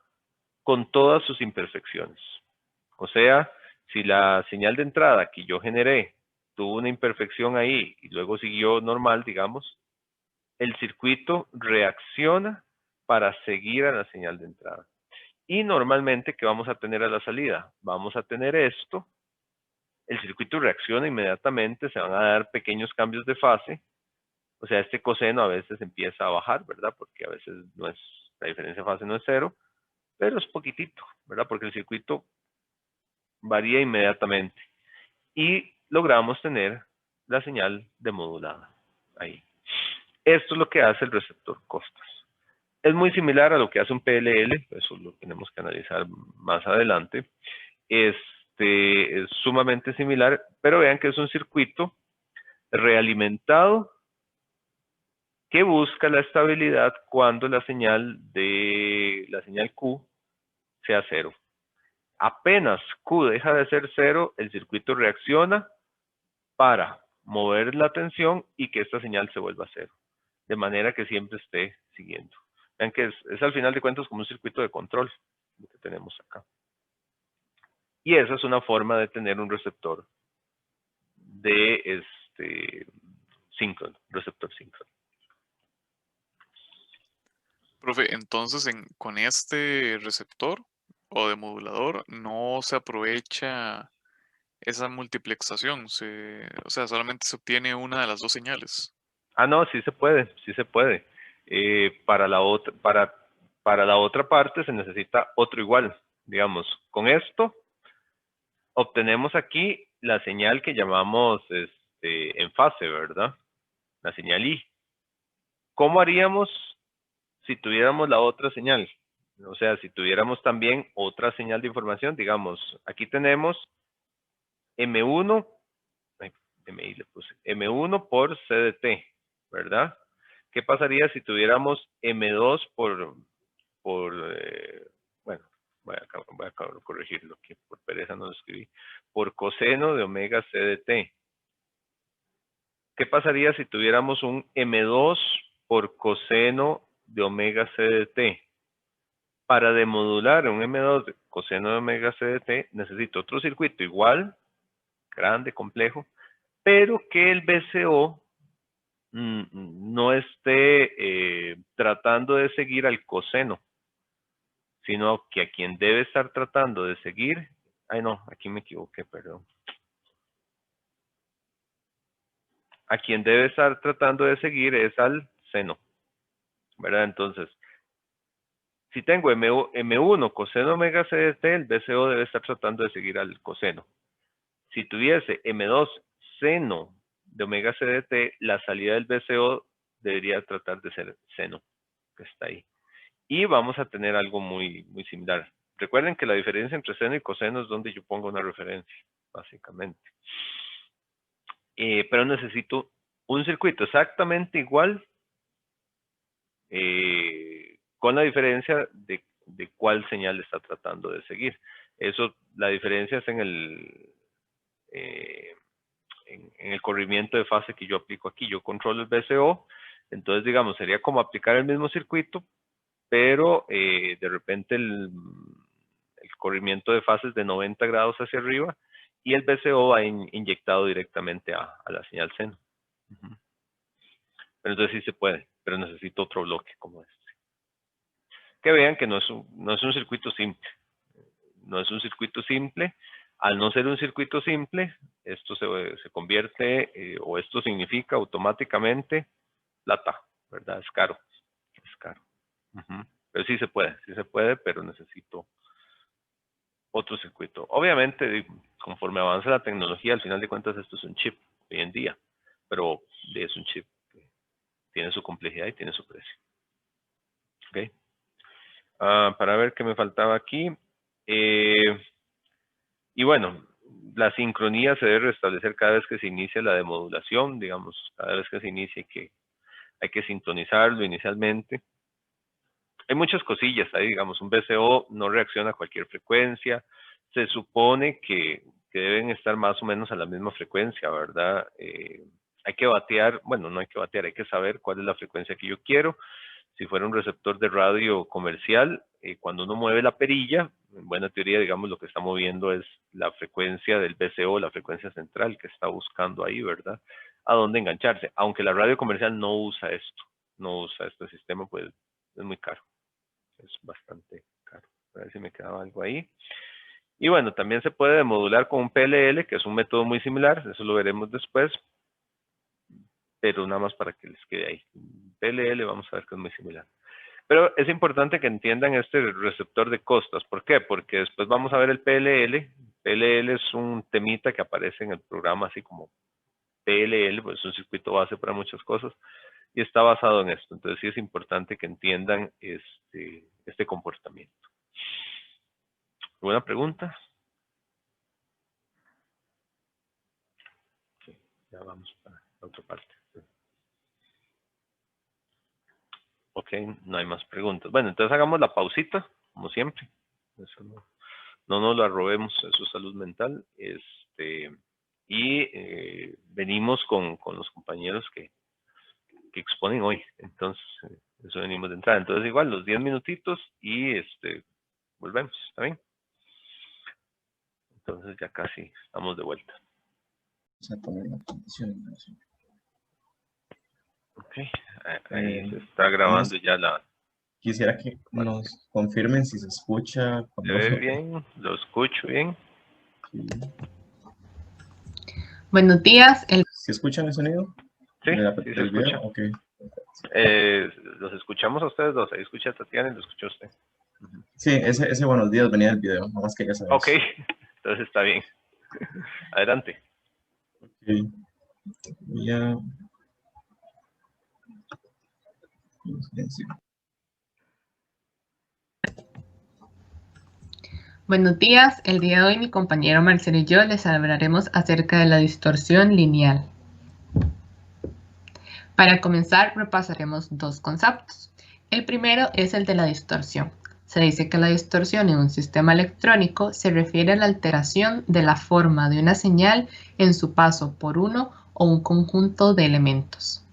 A: con todas sus imperfecciones. O sea, si la señal de entrada que yo generé tuvo una imperfección ahí y luego siguió normal, digamos, el circuito reacciona para seguir a la señal de entrada. Y normalmente, ¿qué vamos a tener a la salida? Vamos a tener esto, el circuito reacciona inmediatamente, se van a dar pequeños cambios de fase, o sea, este coseno a veces empieza a bajar, ¿verdad? Porque a veces no es, la diferencia de fase no es 0, pero es poquitito, ¿verdad? Porque el circuito varía inmediatamente. Y logramos tener la señal demodulada ahí. Esto es lo que hace el receptor costas. Es muy similar a lo que hace un PLL, eso lo tenemos que analizar más adelante. Es sumamente similar, pero vean que es un circuito realimentado que busca la estabilidad cuando la señal Q sea cero. Apenas Q deja de ser cero, el circuito reacciona para mover la tensión y que esta señal se vuelva cero, de manera que siempre esté siguiendo. Vean que es al final de cuentas como un circuito de control lo que tenemos acá. Y esa es una forma de tener un receptor de síncrono, receptor síncrono.
B: Profe, entonces con este receptor o demodulador no se aprovecha esa multiplexación, o sea, solamente se obtiene una de las dos señales.
A: Ah, no, sí se puede, sí se puede. Para la otra parte se necesita otro igual. Digamos, con esto obtenemos aquí la señal que llamamos en fase, ¿verdad? La señal I. ¿Cómo haríamos si tuviéramos la otra señal? O sea, si tuviéramos también otra señal de información, digamos, aquí tenemos M1, MI le puse, M1 por CDT, ¿verdad? ¿Qué pasaría si tuviéramos M2 bueno, voy a corregirlo, que por pereza no lo escribí, por coseno de omega CDT? ¿Qué pasaría si tuviéramos un M2 por coseno de omega CDT? Para demodular un M2 de coseno de omega CDT, necesito otro circuito igual, grande, complejo, pero que el BCO no esté tratando de seguir al coseno, sino que a quien debe estar tratando de seguir, ay no, aquí me equivoqué, perdón. A quien debe estar tratando de seguir es al seno, ¿verdad? Entonces, si tengo M1 coseno omega CDT, el BCO debe estar tratando de seguir al coseno. Si tuviese M2 seno de omega CDT, la salida del BCO debería tratar de ser seno, que está ahí. Y vamos a tener algo muy, muy similar. Recuerden que la diferencia entre seno y coseno es donde yo pongo una referencia, básicamente. Pero necesito un circuito exactamente igual, con la diferencia de cuál señal está tratando de seguir. Eso, la diferencia es en el corrimiento de fase que yo aplico aquí. Yo controlo el BCO, entonces digamos, sería como aplicar el mismo circuito, pero de repente el corrimiento de fase es de 90 grados hacia arriba y el BCO va inyectado directamente a la señal seno. Pero entonces sí se puede, pero necesito otro bloque como este. Que vean que no es un circuito simple. No es un circuito simple. Al no ser un circuito simple, esto se convierte, o esto significa automáticamente plata, ¿verdad? Es caro. Es caro. Pero sí se puede, pero necesito otro circuito. Obviamente, conforme avanza la tecnología, al final de cuentas esto es un chip hoy en día, pero es un chip que tiene su complejidad y tiene su precio. ¿Ok? Para ver qué me faltaba aquí. Y bueno, la sincronía se debe restablecer cada vez que se inicia la demodulación, digamos, cada vez que se inicie que hay que sintonizarlo inicialmente. Hay muchas cosillas ahí, digamos, un BCO no reacciona a cualquier frecuencia, se supone que deben estar más o menos a la misma frecuencia, ¿verdad? Hay que batear, bueno, no hay que batear, hay que saber cuál es la frecuencia que yo quiero. Si fuera un receptor de radio comercial, cuando uno mueve la perilla, en buena teoría, digamos, lo que está moviendo es la frecuencia del BCO, la frecuencia central que está buscando ahí, ¿verdad? A dónde engancharse. Aunque la radio comercial no usa esto, no usa este sistema, pues es muy caro. Es bastante caro. A ver si me quedaba algo ahí. Y bueno, también se puede modular con un PLL, que es un método muy similar, eso lo veremos después, pero nada más para que les quede ahí. PLL vamos a ver que es muy similar. Pero es importante que entiendan este receptor de costas. ¿Por qué? Porque después vamos a ver el PLL. PLL es un temita que aparece en el programa así como PLL, pues es un circuito base para muchas cosas y está basado en esto. Entonces sí es importante que entiendan este comportamiento. ¿Alguna pregunta? Sí, ya vamos para la otra parte. Ok, no hay más preguntas. Bueno, entonces hagamos la pausita, como siempre. Eso no nos la robemos, eso es salud mental. Y venimos con los compañeros que exponen hoy. Entonces, eso venimos de entrada. Entonces, igual, los 10 minutitos y volvemos, ¿está bien? Entonces, ya casi estamos de vuelta.
C: Vamos a poner la condición.
A: Ok, ahí se está grabando ya la...
C: Quisiera que nos confirmen si se escucha.
A: ¿Se ve bien? ¿Lo escucho bien?
C: Sí.
D: Buenos días.
C: ¿Sí escuchan el sonido?
A: Sí,
C: ¿Del
A: se escucha.
C: video? Ok.
A: Los escuchamos a ustedes dos. Ahí escucha a Tatiana y lo escucha usted.
C: Sí, ese buenos días venía del video, nada más que ya sabes.
A: Ok, entonces está bien. Adelante.
C: Ok. Voy a...
D: Buenos días. El día de hoy mi compañero Marcelo y yo les hablaremos acerca de la distorsión lineal. Para comenzar, repasaremos dos conceptos. El primero es el de la distorsión. Se dice que la distorsión en un sistema electrónico se refiere a la alteración de la forma de una señal en su paso por uno o un conjunto de elementos.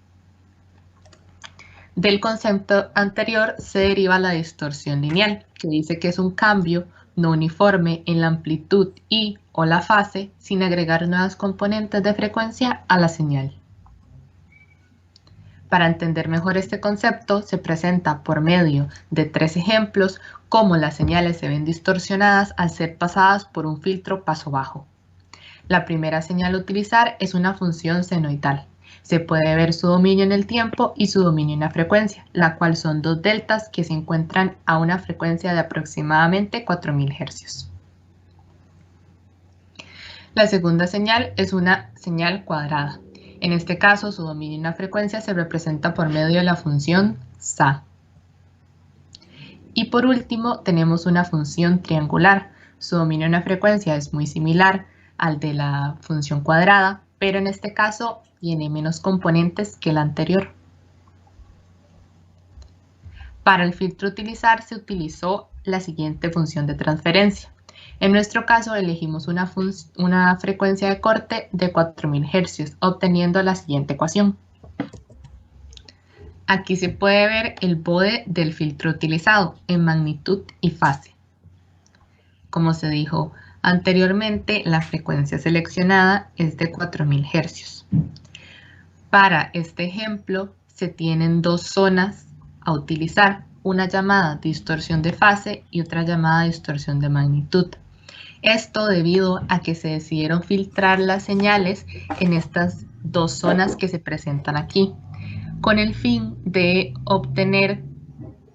D: Del concepto anterior se deriva la distorsión lineal, que dice que es un cambio no uniforme en la amplitud y o la fase sin agregar nuevas componentes de frecuencia a la señal. Para entender mejor este concepto, se presenta por medio de 3 ejemplos cómo las señales se ven distorsionadas al ser pasadas por un filtro paso bajo. La primera señal a utilizar es una función senoidal. Se puede ver su dominio en el tiempo y su dominio en la frecuencia, la cual son dos deltas que se encuentran a una frecuencia de aproximadamente 4000 Hz. La segunda señal es una señal cuadrada. En este caso, su dominio en la frecuencia se representa por medio de la función SA. Y por último, tenemos una función triangular. Su dominio en la frecuencia es muy similar al de la función cuadrada, pero en este caso tiene menos componentes que la anterior. Para el filtro utilizar se utilizó la siguiente función de transferencia. En nuestro caso elegimos una frecuencia de corte de 4000 Hz, obteniendo la siguiente ecuación. Aquí se puede ver el bode del filtro utilizado en magnitud y fase. Como se dijo anteriormente, la frecuencia seleccionada es de 4000 Hz. Para este ejemplo, se tienen dos zonas a utilizar, una llamada distorsión de fase y otra llamada distorsión de magnitud. Esto debido a que se decidieron filtrar las señales en estas dos zonas que se presentan aquí, con el fin de obtener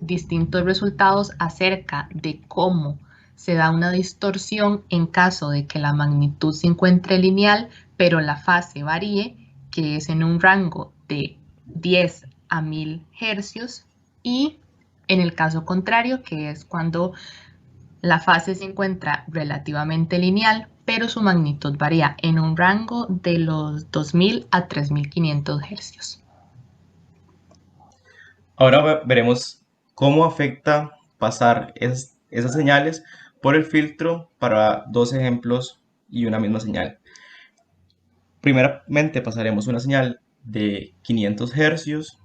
D: distintos resultados acerca de cómo se da una distorsión en caso de que la magnitud se encuentre lineal, pero la fase varíe, que es en un rango de 10 a 1000 Hz, y en el caso contrario, que es cuando la fase se encuentra relativamente lineal, pero su magnitud varía en un rango de los 2000 a 3500 Hz.
C: Ahora veremos cómo afecta pasar esas señales por el filtro para dos ejemplos y una misma señal. Primeramente pasaremos una señal de 500 Hz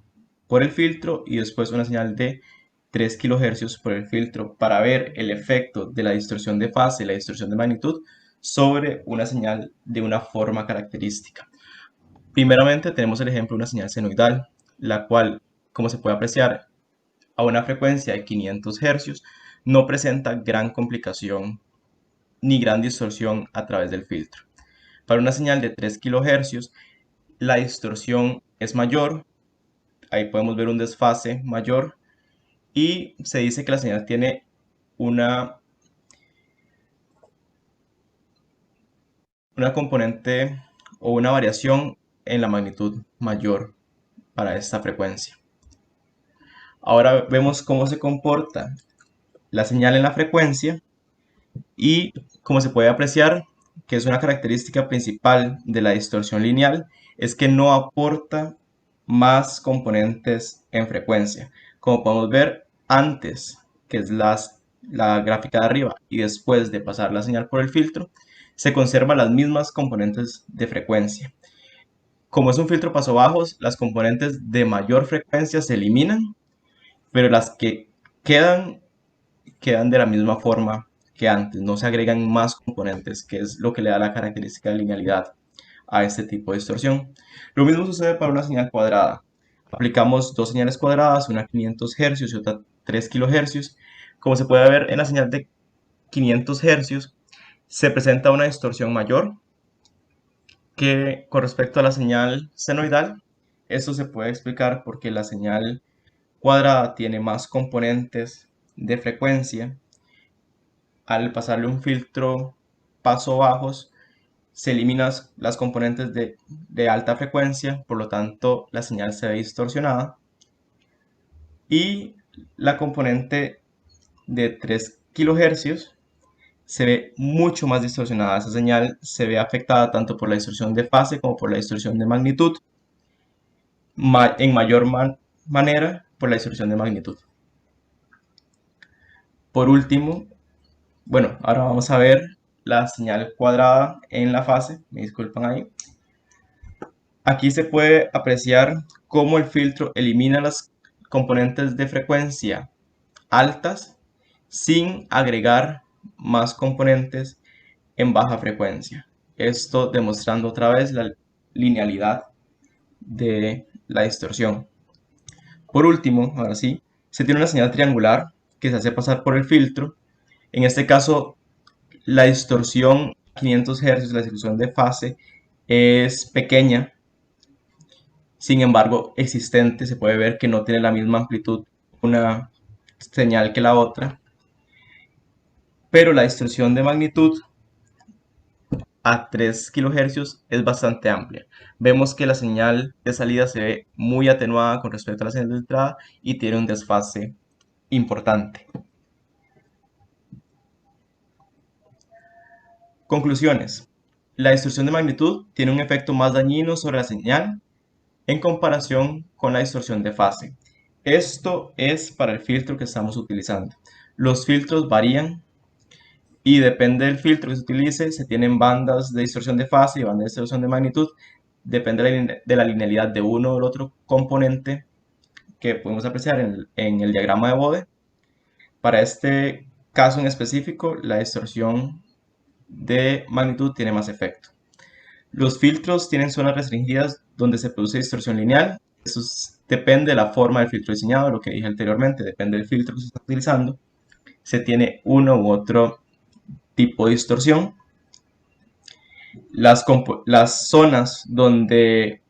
C: por el filtro y después una señal de 3 kHz por el filtro para ver el efecto de la distorsión de fase y la distorsión de magnitud sobre una señal de una forma característica. Primeramente tenemos el ejemplo de una señal senoidal, la cual, como se puede apreciar, a una frecuencia de 500 Hz no presenta gran complicación ni gran distorsión a través del filtro. Para una señal de 3 kHz, la distorsión es mayor, ahí podemos ver un desfase mayor y se dice que la señal tiene una una componente o una variación en la magnitud mayor para esta frecuencia. Ahora vemos cómo se comporta la señal en la frecuencia y como se puede apreciar, que es una característica principal de la distorsión lineal, es que no aporta más componentes en frecuencia. Como podemos ver antes, que es la gráfica de arriba, y después de pasar la señal por el filtro, se conservan las mismas componentes de frecuencia. Como es un filtro paso bajos, las componentes de mayor frecuencia se eliminan, pero las que quedan de la misma forma que antes, no se agregan más componentes, que es lo que le da la característica de linealidad a este tipo de distorsión. Lo mismo sucede para una señal cuadrada. Aplicamos dos señales cuadradas, una a 500 Hz y otra a 3 kHz. Como se puede ver en la señal de 500 Hz, se presenta una distorsión mayor que con respecto a la señal senoidal. Esto se puede explicar porque la señal cuadrada tiene más componentes de frecuencia. Al pasarle un filtro paso bajos, se eliminan las componentes de alta frecuencia, por lo tanto la señal se ve distorsionada. Y la componente de 3 kHz se ve mucho más distorsionada. Esa señal se ve afectada tanto por la distorsión de fase como por la distorsión de magnitud, en mayor manera por la distorsión de magnitud. Por último, bueno, ahora vamos a ver la señal cuadrada en la fase. Me disculpan ahí. Aquí se puede apreciar cómo el filtro elimina las componentes de frecuencia altas sin agregar más componentes en baja frecuencia. Esto demostrando otra vez la linealidad de la distorsión. Por último, ahora sí, se tiene una señal triangular que se hace pasar por el filtro. En este caso, la distorsión 500 Hz, la distorsión de fase, es pequeña. Sin embargo, existente, se puede ver que no tiene la misma amplitud una señal que la otra. Pero la distorsión de magnitud a 3 kHz es bastante amplia. Vemos que la señal de salida se ve muy atenuada con respecto a la señal de entrada y tiene un desfase importante. Conclusiones. La distorsión de magnitud tiene un efecto más dañino sobre la señal en comparación con la distorsión de fase. Esto es para el filtro que estamos utilizando. Los filtros varían y depende del filtro que se utilice, se tienen bandas de distorsión de fase y bandas de distorsión de magnitud. Depende de la linealidad de uno o el otro componente que podemos apreciar en el diagrama de Bode. Para este caso en específico, la distorsión de magnitud tiene más efecto. Los filtros tienen zonas restringidas donde se produce distorsión lineal. Eso depende de la forma del filtro diseñado, lo que dije anteriormente, depende del filtro que se está utilizando. Se tiene uno u otro tipo de distorsión. Las zonas donde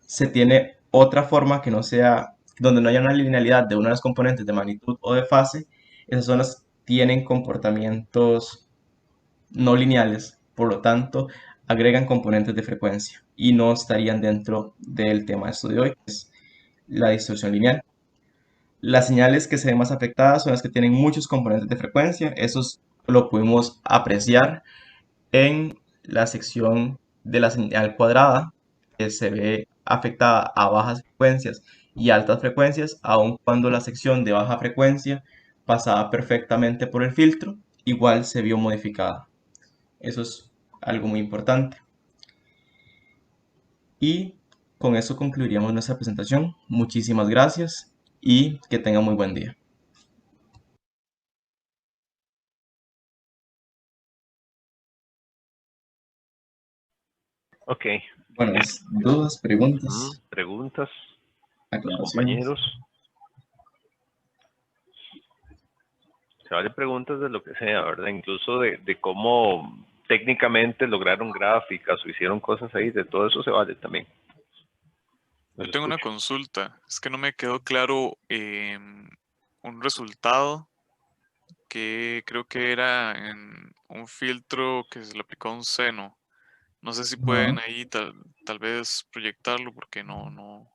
C: se tiene otra forma que no sea, donde no haya una linealidad de una de las componentes de magnitud o de fase, esas zonas tienen comportamientos no lineales, por lo tanto, agregan componentes de frecuencia y no estarían dentro del tema de estudio de hoy, que es la distorsión lineal. Las señales que se ven más afectadas son las que tienen muchos componentes de frecuencia. Eso lo pudimos apreciar en la sección de la señal cuadrada, que se ve afectada a bajas frecuencias y altas frecuencias, aun cuando la sección de baja frecuencia pasaba perfectamente por el filtro, igual se vio modificada. Eso es algo muy importante. Y con eso concluiríamos nuestra presentación. Muchísimas gracias y que tengan muy buen día.
A: Ok.
C: Buenas dudas, preguntas,
A: Preguntas, los
C: aclaraciones.
A: compañeros. Se vale preguntas de lo que sea, ¿verdad? Incluso de cómo técnicamente lograron gráficas o hicieron cosas ahí, de todo eso se vale también.
B: Yo tengo una consulta, es que no me quedó claro un resultado que creo que era en un filtro que se le aplicó a un seno. No sé si
C: Ajá.
B: pueden ahí tal vez proyectarlo porque no.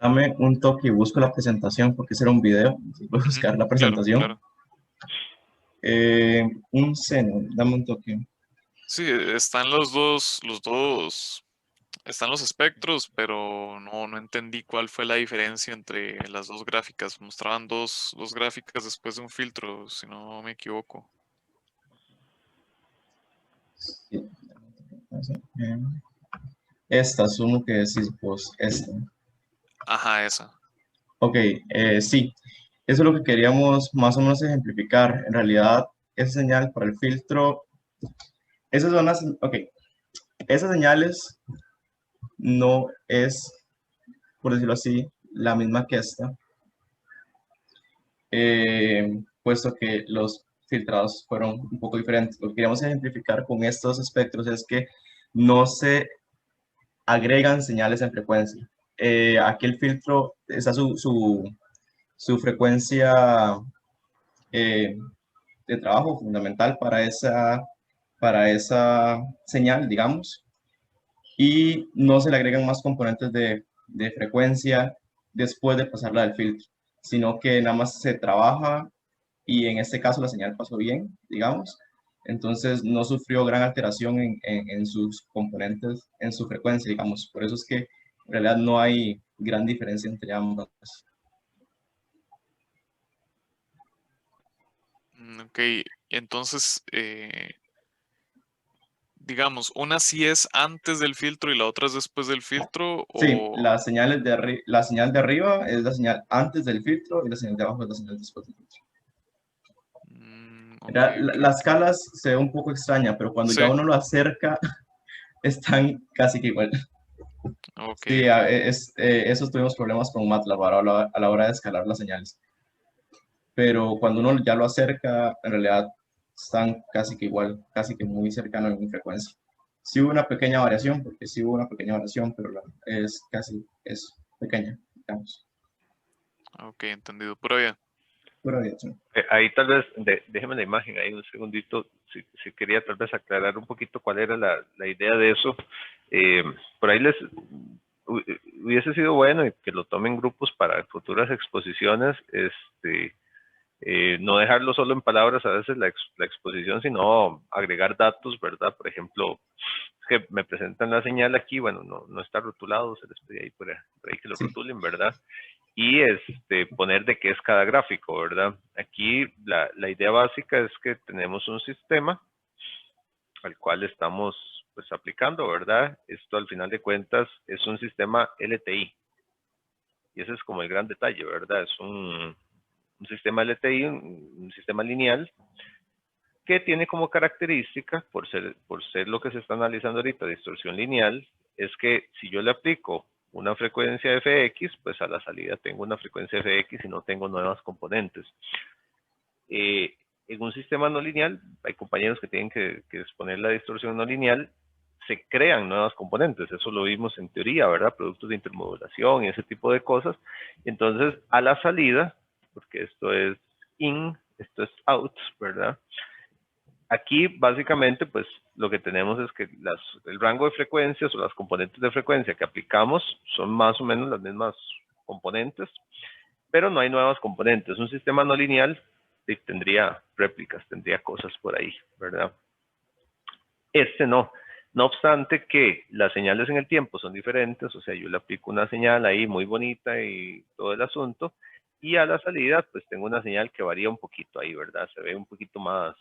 C: Dame un toque y busco la presentación porque ese era un video. Voy a
B: Ujú,
C: buscar la
B: claro,
C: presentación.
B: claro.
C: Un seno, dame un toque.
B: Sí, están están los espectros, pero no entendí cuál fue la diferencia entre las dos gráficas. Mostraban dos gráficas después de un filtro, si no me equivoco.
C: Sí. Esta, asumo que decís vos, esta.
B: Ajá, esa.
C: Ok, sí. Eso es lo que queríamos más o menos ejemplificar. En realidad, esa señal para el filtro, esas son las, ok, esas señales no es, por decirlo así, la misma que esta, puesto que los filtrados fueron un poco diferentes. Lo que queríamos ejemplificar con estos espectros es que no se agregan señales en frecuencia. Aquí el filtro está su frecuencia eh, de trabajo fundamental para esa señal, digamos, y no se le agregan más componentes de frecuencia después de pasarla del filtro, sino que nada más se trabaja y en este caso la señal pasó bien, digamos, entonces no sufrió gran alteración en sus componentes, en su frecuencia, digamos, por eso es que en realidad no hay gran diferencia entre ambas.
B: Ok, entonces, digamos, una sí es antes del filtro y la otra es después del filtro,
C: Sí,
B: o...
C: la señal de arriba es la señal antes del filtro y la señal de abajo es la señal después del filtro.
B: Ok, ok.
C: La escala se ve un poco extraña, pero cuando
B: Sí,
C: ya uno lo acerca, están casi que igual.
B: ok,
C: Sí,
B: ok.
C: esos tuvimos problemas con MATLAB a la hora de escalar las señales. Pero cuando uno ya lo acerca, en realidad están casi que igual, casi que muy cercano en frecuencia. Sí hubo una pequeña variación, porque sí hubo una pequeña variación, pero es pequeña, digamos.
B: Ok, entendido. Pero bien.
C: Pura variación.
A: Ahí tal vez, déjeme la imagen ahí un segundito, si quería tal vez aclarar un poquito cuál era la idea de eso. Por ahí hubiese sido bueno y que lo tomen grupos para futuras exposiciones, no dejarlo solo en palabras a veces la exposición, sino agregar datos, ¿verdad? Por ejemplo, es que me presentan la señal aquí, bueno, no está rotulado, se les pide ahí por ahí que lo
C: Sí.
A: rotulen, ¿verdad? Y poner de qué es cada gráfico, ¿verdad? Aquí la idea básica es que tenemos un sistema al cual estamos pues aplicando, ¿verdad? Esto al final de cuentas es un sistema LTI. Y ese es como el gran detalle, ¿verdad? Es un sistema LTI, un sistema lineal, que tiene como característica, por ser lo que se está analizando ahorita, distorsión lineal, es que si yo le aplico una frecuencia fx, pues a la salida tengo una frecuencia fx y no tengo nuevas componentes. En un sistema no lineal, hay compañeros que tienen que exponer la distorsión no lineal, se crean nuevas componentes, eso lo vimos en teoría, ¿verdad? Productos de intermodulación y ese tipo de cosas. Entonces, a la salida, porque esto es in, esto es out, ¿verdad? Aquí, básicamente, pues lo que tenemos es que el rango de frecuencias o las componentes de frecuencia que aplicamos son más o menos las mismas componentes, pero no hay nuevas componentes. Un sistema no lineal tendría réplicas, tendría cosas por ahí, ¿verdad? Este no. No obstante que las señales en el tiempo son diferentes, o sea, yo le aplico una señal ahí muy bonita y todo el asunto, y a la salida, pues tengo una señal que varía un poquito ahí, ¿verdad? Se ve un poquito más,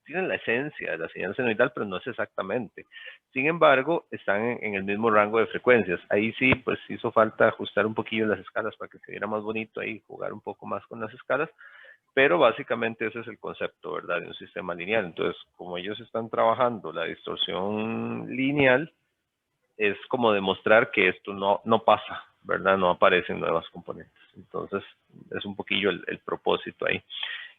A: tienen la esencia de la señal senoidal, pero no es exactamente. Sin embargo, están en el mismo rango de frecuencias. Ahí sí, pues hizo falta ajustar un poquillo las escalas para que se viera más bonito ahí, jugar un poco más con las escalas, pero básicamente ese es el concepto, ¿verdad? De un sistema lineal. Entonces, como ellos están trabajando la distorsión lineal, es como demostrar que esto no pasa, ¿verdad? No aparecen nuevas componentes. Entonces, es un poquillo el propósito ahí.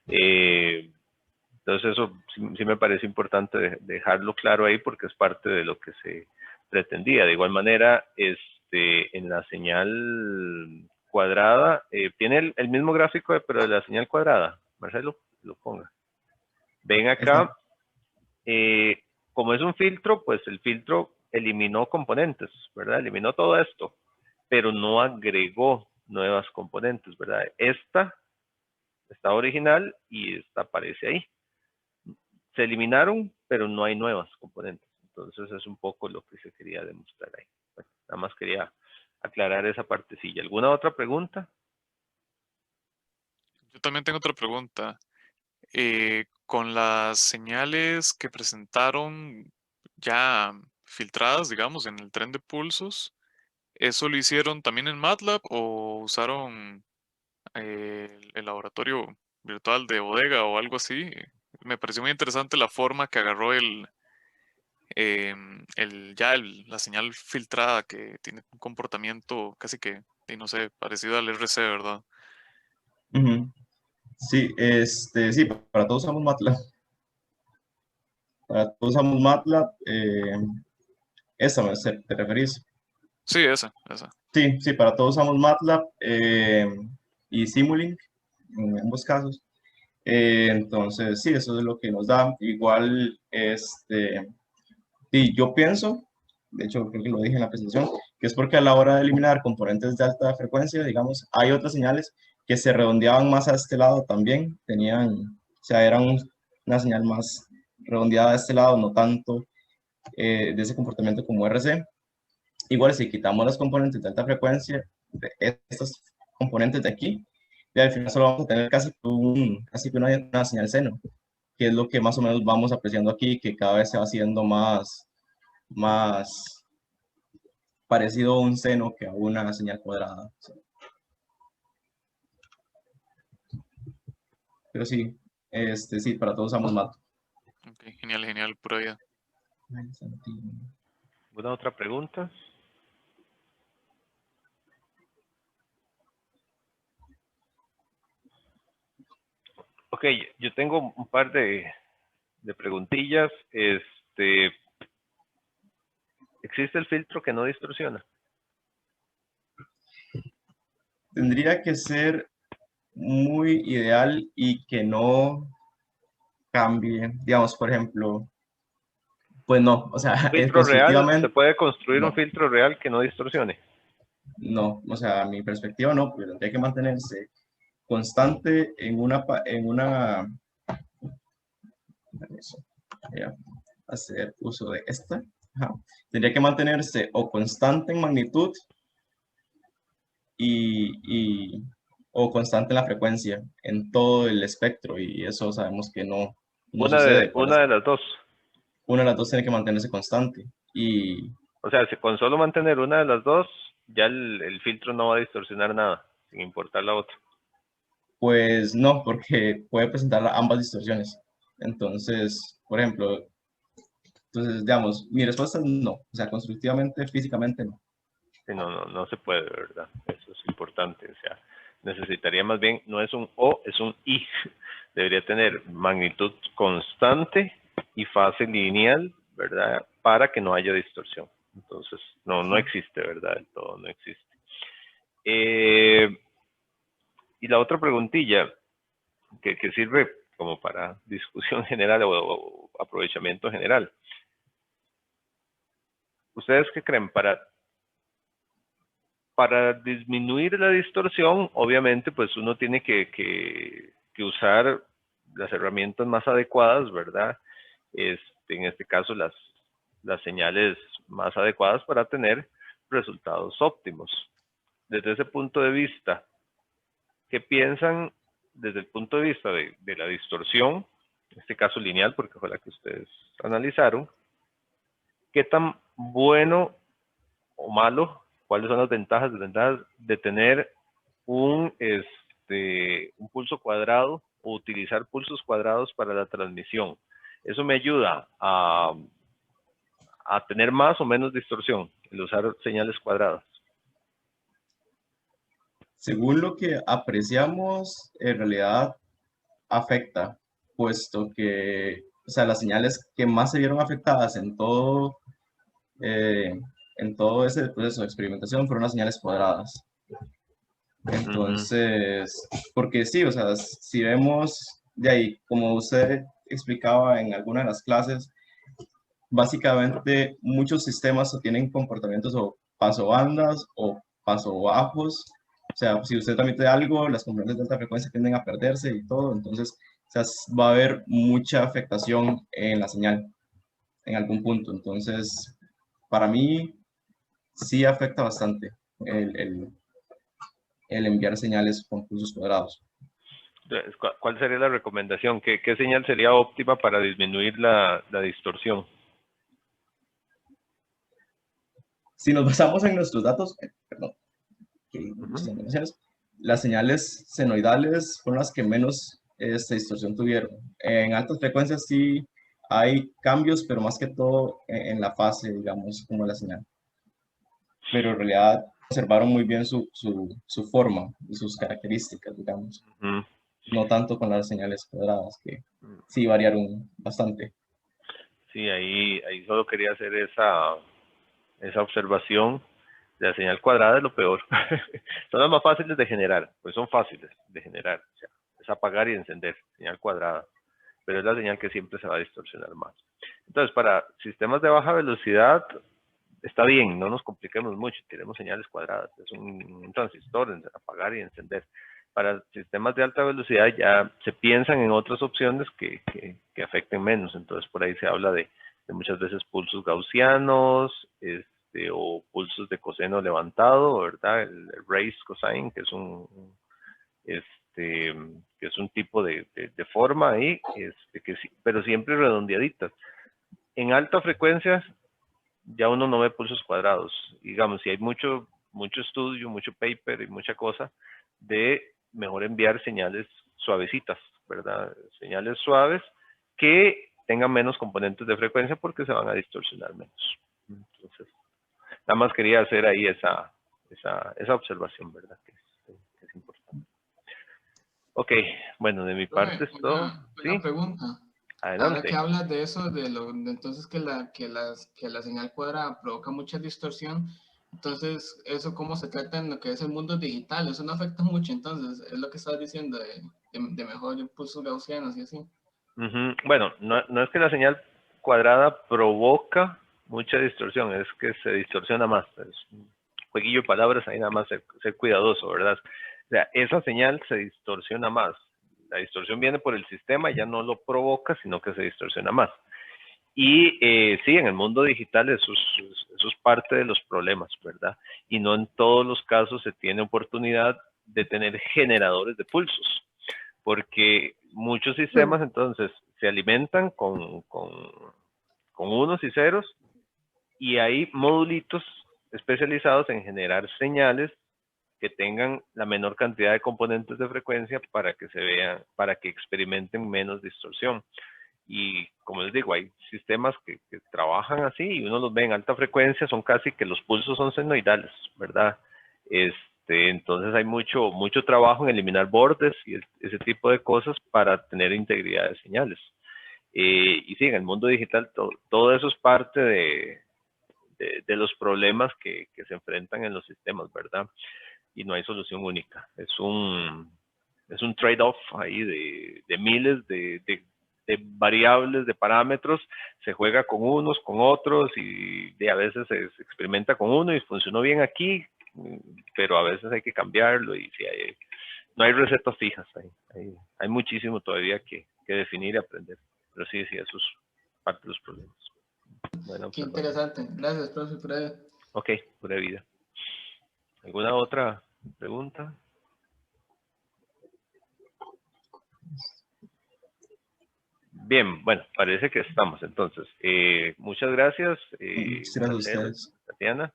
A: Entonces eso sí me parece importante dejarlo claro ahí porque es parte de lo que se pretendía. De igual manera, en la señal cuadrada, tiene el mismo gráfico, pero de la señal cuadrada. Marcelo, lo ponga. Ven
C: Está.
A: acá, Como es un filtro, pues el filtro eliminó componentes, ¿verdad? Eliminó todo esto, pero no agregó nuevas componentes, ¿verdad? Esta está original y esta aparece ahí. Se eliminaron, pero no hay nuevas componentes. Entonces es un poco lo que se quería demostrar ahí. Bueno, nada más quería aclarar esa partecilla. ¿Alguna otra pregunta?
B: Yo también tengo otra pregunta. Con las señales que presentaron ya filtradas, digamos, en el tren de pulsos, ¿eso lo hicieron también en MATLAB o usaron el laboratorio virtual de bodega o algo así? Me pareció muy interesante la forma que agarró la señal filtrada que tiene un comportamiento casi que, y no sé, parecido al RC, ¿verdad?
C: Ujú. Sí, sí, para todos usamos MATLAB. Para todos usamos MATLAB. Esa, ¿te referís?
B: Sí, esa.
C: Sí, sí, para todos usamos MATLAB y Simulink en ambos casos. Entonces, sí, eso es lo que nos da. Igual, sí, yo pienso, de hecho creo que lo dije en la presentación, que es porque a la hora de eliminar componentes de alta frecuencia, digamos, hay otras señales que se redondeaban más a este lado también, o sea, eran una señal más redondeada a este lado, no tanto de ese comportamiento como RC. Igual si quitamos los componentes de alta frecuencia, de estos componentes de aquí, y al final solo vamos a tener casi que una señal seno, que es lo que más o menos vamos apreciando aquí, que cada vez se va haciendo más parecido a un seno que a una señal cuadrada. Pero sí, sí, para todos usamos MATLAB.
B: Ok, genial, pura vida.
A: ¿Alguna otra pregunta? Ok, yo tengo un par de preguntillas. ¿Existe el filtro que no distorsiona?
C: Tendría que ser muy ideal y que no cambie, digamos, por ejemplo, pues no, o sea,
A: ¿Un filtro real? ¿Se
C: constructivamente,
A: puede construir un
C: no,
A: filtro real que no distorsione?
C: no, o sea, mi perspectiva no, pero tendría que mantenerse constante eso, voy a hacer uso de esta, ajá. Tendría que mantenerse o constante en magnitud o constante en la frecuencia, en todo el espectro, y eso sabemos que no sucede.
A: Una de las dos.
C: Una de las dos tiene que mantenerse constante, y
A: O sea, si con solo mantener una de las dos, ya el filtro no va a distorsionar nada, sin importar la otra.
C: pues no, porque puede presentar ambas distorsiones. Entonces, por ejemplo, digamos, mi respuesta es no, o sea, constructivamente, físicamente no.
A: Sí, no se puede, ¿verdad? Eso es importante. O sea, necesitaría más bien, no es un O, es un I. Debería tener magnitud constante y fase lineal, ¿verdad? Para que no haya distorsión. Entonces, no existe, ¿verdad? Del todo no existe. Y la otra preguntilla, que sirve como para discusión general o aprovechamiento general. ¿Ustedes qué creen? Para disminuir la distorsión, obviamente, pues uno tiene que usar las herramientas más adecuadas, ¿verdad? En este caso, las señales más adecuadas para tener resultados óptimos. Desde ese punto de vista, ¿qué piensan desde el punto de vista de la distorsión? En este caso lineal, porque fue la que ustedes analizaron. ¿Qué tan bueno o malo? ¿Cuáles son las ventajas, desventajas de tener un pulso cuadrado o utilizar pulsos cuadrados para la transmisión? Eso me ayuda a tener más o menos distorsión, el usar señales cuadradas.
C: Según lo que apreciamos, en realidad afecta, puesto que, o sea, las señales que más se vieron afectadas en todo ese proceso de experimentación fueron las señales cuadradas. Entonces, porque sí, o sea, si vemos de ahí, como usted explicaba en alguna de las clases, básicamente muchos sistemas tienen comportamientos o pasobandas o pasobajos. O sea, si usted transmite algo, las componentes de alta frecuencia tienden a perderse y todo. Entonces, o sea, va a haber mucha afectación en la señal en algún punto. Entonces, para mí sí afecta bastante el enviar señales con pulsos cuadrados.
A: Entonces, ¿cuál sería la recomendación? ¿Qué señal sería óptima para disminuir la distorsión?
C: Si nos basamos en nuestros datos, perdón, muchas anotaciones, las señales senoidales fueron las que menos distorsión tuvieron. En altas frecuencias sí hay cambios, pero más que todo en la fase, digamos, como la señal. Pero en realidad conservaron muy bien su forma y sus características, digamos. No tanto con las señales cuadradas, que sí variaron bastante.
A: Sí, ahí solo quería hacer esa observación. La señal cuadrada es lo peor. Son las más fáciles de generar, pues son fáciles de generar. O sea, es apagar y encender, señal cuadrada. Pero es la señal que siempre se va a distorsionar más. Entonces, para sistemas de baja velocidad, está bien, no nos compliquemos mucho, tenemos señales cuadradas, es un transistor, apagar y encender. Para sistemas de alta velocidad ya se piensan en otras opciones que afecten menos, entonces por ahí se habla de muchas veces pulsos gaussianos, o pulsos de coseno levantado, ¿verdad? El raised cosine, que es que es un tipo de forma ahí, pero siempre redondeaditas. En alta frecuencia ya uno no ve pulsos cuadrados. Digamos, si hay mucho estudio, mucho paper y mucha cosa, de mejor enviar señales suavecitas, ¿verdad? Señales suaves que tengan menos componentes de frecuencia porque se van a distorsionar menos. Entonces, nada más quería hacer ahí esa observación, ¿verdad? Que es importante. Ok, bueno, de mi parte es todo.
E: Una
A: ¿Sí?
E: pregunta.
A: Adelante.
E: Ahora que hablas de eso, entonces que la señal cuadrada provoca mucha distorsión, entonces eso cómo se trata en lo que es el mundo digital, eso no afecta mucho, entonces es lo que estás diciendo de mejor impulsos gaussianos y así.
A: Bueno, no es que la señal cuadrada provoca mucha distorsión, es que se distorsiona más. Es un jueguillo de palabras, ahí nada más ser cuidadoso, ¿verdad? O sea, esa señal se distorsiona más. La distorsión viene por el sistema, ya no lo provoca, sino que se distorsiona más. Y sí, en el mundo digital eso es parte de los problemas, ¿verdad? Y no en todos los casos se tiene oportunidad de tener generadores de pulsos, porque muchos sistemas entonces se alimentan con unos y ceros y hay modulitos especializados en generar señales que tengan la menor cantidad de componentes de frecuencia para que se vean, para que experimenten menos distorsión. Y como les digo, hay sistemas que trabajan así y uno los ve en alta frecuencia, son casi que los pulsos son senoidales, ¿verdad? Entonces hay mucho trabajo en eliminar bordes y ese tipo de cosas para tener integridad de señales. Y sí, en el mundo digital todo eso es parte de los problemas que se enfrentan en los sistemas, ¿verdad? Y no hay solución única. Es un trade-off ahí de miles de variables, de parámetros. Se juega con unos, con otros y a veces se experimenta con uno y funcionó bien aquí, pero a veces hay que cambiarlo y sí, no hay recetas fijas ahí. Hay muchísimo todavía que definir y aprender. Pero sí, eso es parte de los problemas. Bueno,
E: qué interesante. Gracias, profe, por ahí.
A: Ok, pura vida. ¿Alguna otra pregunta? Bien, bueno, parece que estamos. Entonces, muchas gracias.
C: Gracias a ustedes.
A: Tatiana.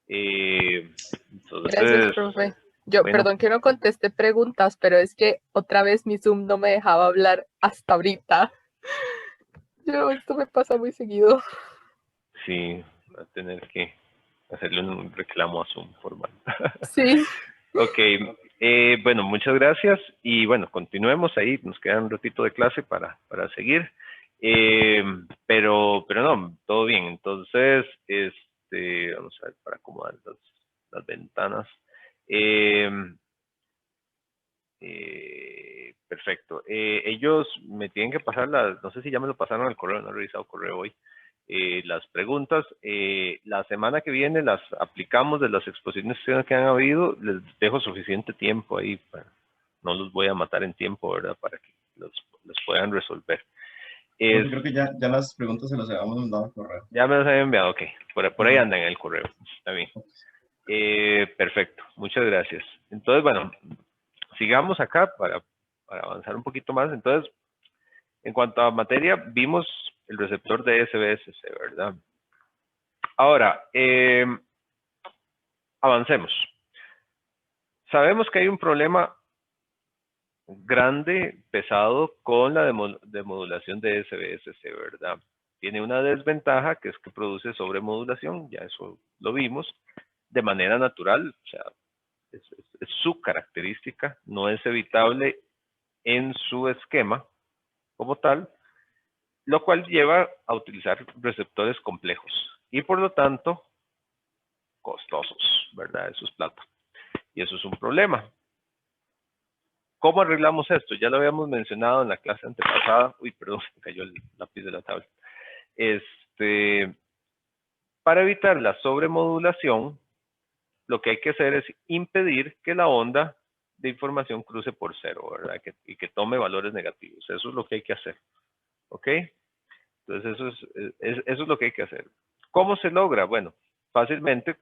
F: Gracias,
A: Entonces,
F: profe. Yo,
A: bueno.
F: perdón que no contesté preguntas, pero es que otra vez mi Zoom no me dejaba hablar hasta ahorita. Esto me pasa muy seguido.
A: Sí, va a tener que hacerle un reclamo a Zoom formal.
F: Sí.
A: Ok, bueno, muchas gracias y bueno, continuemos ahí, nos queda un ratito de clase para seguir, pero no, todo bien. Entonces, vamos a ver para acomodar las ventanas. Perfecto. Ellos me tienen que pasar no sé si ya me lo pasaron al correo, no he revisado correo hoy. las preguntas. La semana que viene las aplicamos de las exposiciones que han habido. Les dejo suficiente tiempo ahí. No los voy a matar en tiempo, ¿verdad? Para que los puedan resolver.
C: Yo creo que ya las preguntas se las habíamos mandado al correo.
A: Ya me las habían enviado, ok. Por ahí andan en el correo. Está bien. Perfecto. Muchas gracias. Entonces, bueno, sigamos acá para avanzar un poquito más. Entonces, en cuanto a materia, vimos el receptor de SBSC, ¿verdad? Ahora, avancemos. Sabemos que hay un problema grande, pesado, con la demodulación de SBSC, ¿verdad? Tiene una desventaja, que es que produce sobremodulación, ya eso lo vimos, de manera natural, o sea, es su característica, no es evitable en su esquema como tal, lo cual lleva a utilizar receptores complejos y por lo tanto costosos, ¿verdad? Eso es plata y eso es un problema. ¿Cómo arreglamos esto? Ya lo habíamos mencionado en la clase antepasada. Uy, perdón, me cayó el lápiz de la tabla. Para evitar la sobremodulación, lo que hay que hacer es impedir que la onda de información cruce por cero, ¿verdad? Y que tome valores negativos. Eso es lo que hay que hacer. ¿Ok? Entonces, eso es lo que hay que hacer. ¿Cómo se logra? Bueno, fácilmente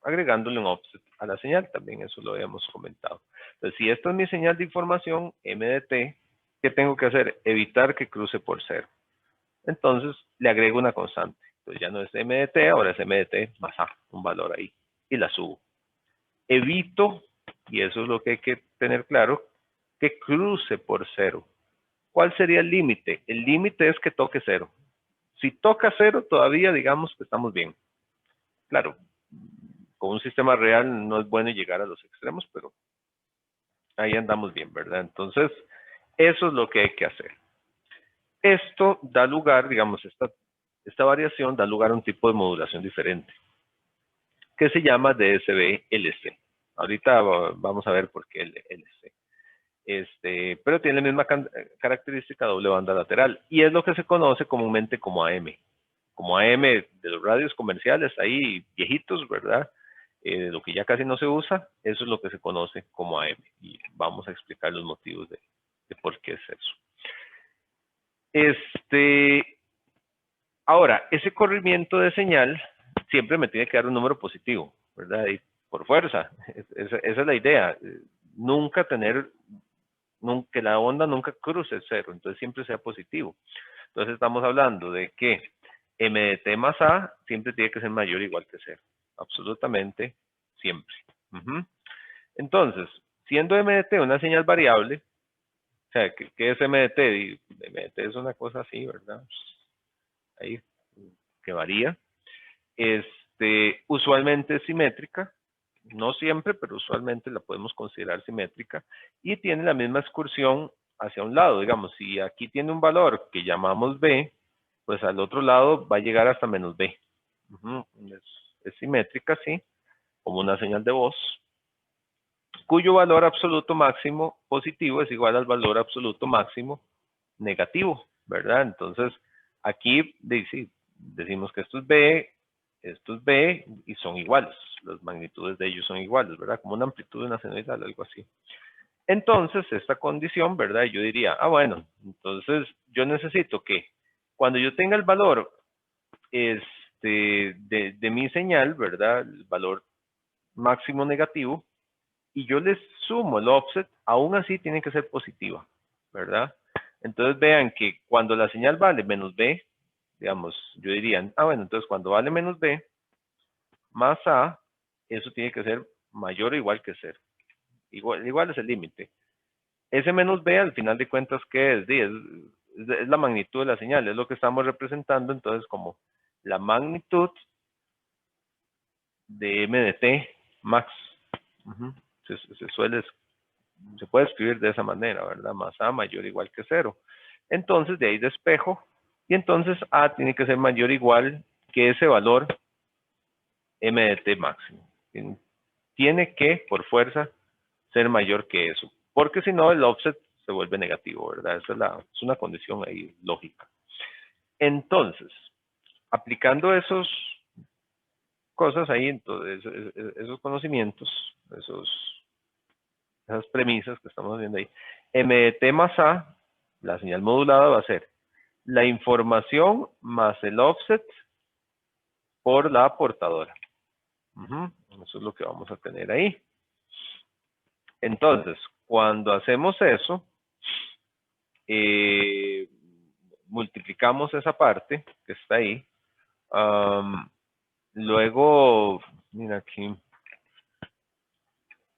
A: agregándole un offset a la señal. También eso lo habíamos comentado. Entonces, si esta es mi señal de información, M de T, ¿qué tengo que hacer? Evitar que cruce por cero. Entonces, le agrego una constante. Entonces, ya no es M de T, ahora es M de T más A, un valor ahí. Y la subo. Evito, y eso es lo que hay que tener claro, que cruce por cero. ¿Cuál sería el límite? El límite es que toque cero. Si toca cero, todavía digamos que estamos bien. Claro, con un sistema real no es bueno llegar a los extremos, pero ahí andamos bien, ¿verdad? Entonces, eso es lo que hay que hacer. Esto da lugar, digamos, esta variación da lugar a un tipo de modulación diferente, que se llama DSB-LC. Ahorita vamos a ver por qué el LC. Pero tiene la misma característica doble banda lateral y es lo que se conoce comúnmente como AM. Como AM de los radios comerciales, ahí viejitos, ¿verdad? Lo que ya casi no se usa, eso es lo que se conoce como AM. Y vamos a explicar los motivos de por qué es eso. Ahora, ese corrimiento de señal siempre me tiene que dar un número positivo, ¿verdad? Y por fuerza, esa es la idea. Nunca que la onda nunca cruce cero, entonces siempre sea positivo. Entonces estamos hablando de que M de T más A siempre tiene que ser mayor o igual que cero. Absolutamente siempre. Entonces, siendo M de T una señal variable, o sea, ¿qué es M de T? M de T es una cosa así, ¿verdad? Ahí, que varía. Usualmente es simétrica, no siempre, pero usualmente la podemos considerar simétrica y tiene la misma excursión hacia un lado. Digamos, si aquí tiene un valor que llamamos B, pues al otro lado va a llegar hasta menos B. Es simétrica, sí, como una señal de voz, cuyo valor absoluto máximo positivo es igual al valor absoluto máximo negativo, ¿verdad? Entonces, aquí decimos que esto es B y son iguales. Las magnitudes de ellos son iguales, ¿verdad? Como una amplitud de una senoidal, algo así. Entonces, esta condición, ¿verdad? Yo diría, bueno, entonces yo necesito que cuando yo tenga el valor de mi señal, ¿verdad? El valor máximo negativo, y yo les sumo el offset, aún así tiene que ser positiva, ¿verdad? Entonces vean que cuando la señal vale menos B, digamos, yo diría, bueno, entonces cuando vale menos B más A, eso tiene que ser mayor o igual que 0. Igual es el límite. Ese menos B, al final de cuentas, ¿qué es? Es la magnitud de la señal, es lo que estamos representando, entonces, como la magnitud de M de T max. Se puede escribir de esa manera, ¿verdad? Más A mayor o igual que 0. Entonces, de ahí despejo, y entonces A tiene que ser mayor o igual que ese valor M de T máximo. Tiene que, por fuerza, ser mayor que eso, porque si no el offset se vuelve negativo, ¿verdad? Esa es una condición ahí lógica. Entonces, aplicando esos cosas ahí, entonces, esos conocimientos, esas premisas que estamos viendo ahí, M de T más A, la señal modulada va a ser la información más el offset por la portadora. Eso es lo que vamos a tener ahí. Entonces, cuando hacemos eso, multiplicamos esa parte que está ahí. Luego, mira aquí,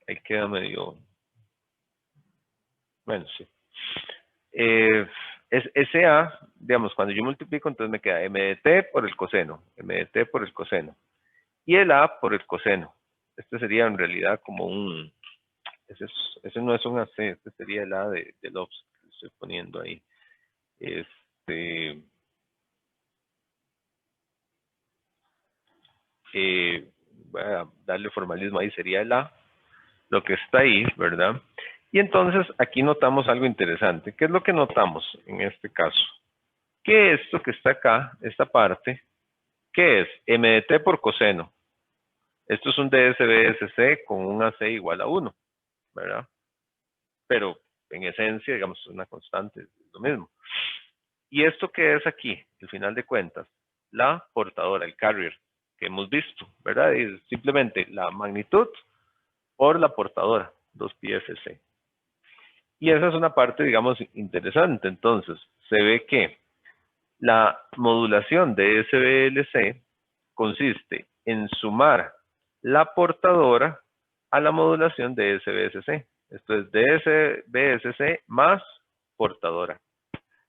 A: ahí queda medio, bueno, sí. Ese A, digamos, cuando yo multiplico, entonces me queda M de T por el coseno, M de T por el coseno, y el A por el coseno. Este sería en realidad como un, ese no es un AC, este sería el A del offset que estoy poniendo ahí. Voy a darle formalismo ahí, sería el A, lo que está ahí, ¿verdad? Y entonces aquí notamos algo interesante. ¿Qué es lo que notamos en este caso? Que esto que está acá, esta parte, ¿qué es? M de T por coseno. Esto es un DSBSC con un AC igual a 1, ¿verdad? Pero en esencia, digamos, es una constante, es lo mismo. ¿Y esto qué es aquí? Al final de cuentas, la portadora, el carrier, que hemos visto, ¿verdad? Es simplemente la magnitud por la portadora, 2πfc. Y esa es una parte, digamos, interesante. Entonces, se ve que la modulación de SBLC consiste en sumar la portadora a la modulación de SBSC. Esto es DSBSC más portadora.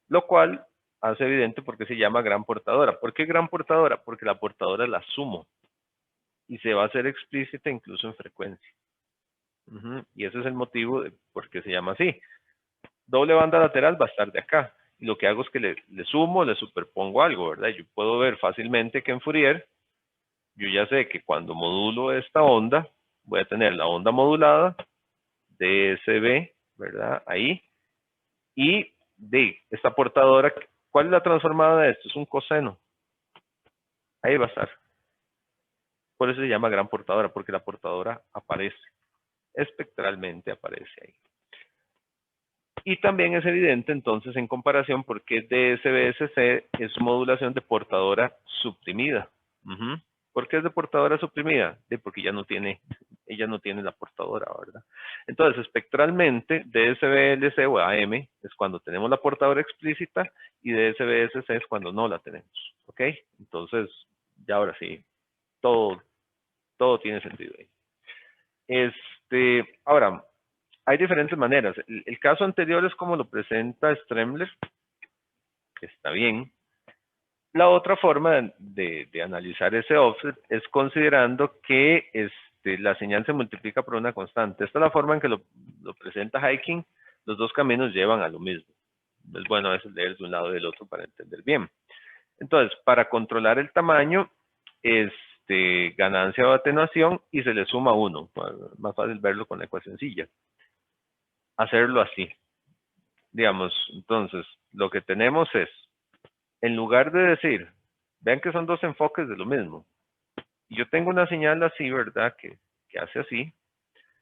A: Lo cual hace evidente por qué se llama gran portadora. ¿Por qué gran portadora? Porque la portadora la sumo. Y se va a hacer explícita incluso en frecuencia. Y ese es el motivo de por qué se llama así. Doble banda lateral va a estar de acá. Y lo que hago es que le sumo, le superpongo algo, ¿verdad? Yo puedo ver fácilmente que en Fourier, yo ya sé que cuando modulo esta onda, voy a tener la onda modulada, DSB, ¿verdad? Ahí. Y de esta portadora, ¿cuál es la transformada de esto? Es un coseno. Ahí va a estar. Por eso se llama gran portadora, porque la portadora aparece. Espectralmente aparece ahí. Y también es evidente entonces en comparación porque DSBSC es modulación de portadora suprimida. ¿Por qué es de portadora suprimida? Porque ella no tiene la portadora, ¿verdad? Entonces, espectralmente, DSBLC o AM es cuando tenemos la portadora explícita y DSBSC es cuando no la tenemos. ¿Ok? Entonces, ya ahora sí, todo tiene sentido ahí. Ahora, hay diferentes maneras. El caso anterior es como lo presenta Stremler, que está bien. La otra forma de analizar ese offset es considerando que la señal se multiplica por una constante. Esta es la forma en que lo presenta Hyking. Los dos caminos llevan a lo mismo. Es bueno a veces leer de un lado y del otro para entender bien. Entonces, para controlar el tamaño, ganancia o atenuación y se le suma 1. Más fácil verlo con la ecuación sencilla. Hacerlo así. Digamos, entonces, lo que tenemos es, en lugar de decir, vean que son dos enfoques de lo mismo, y yo tengo una señal así, ¿verdad? Que hace así,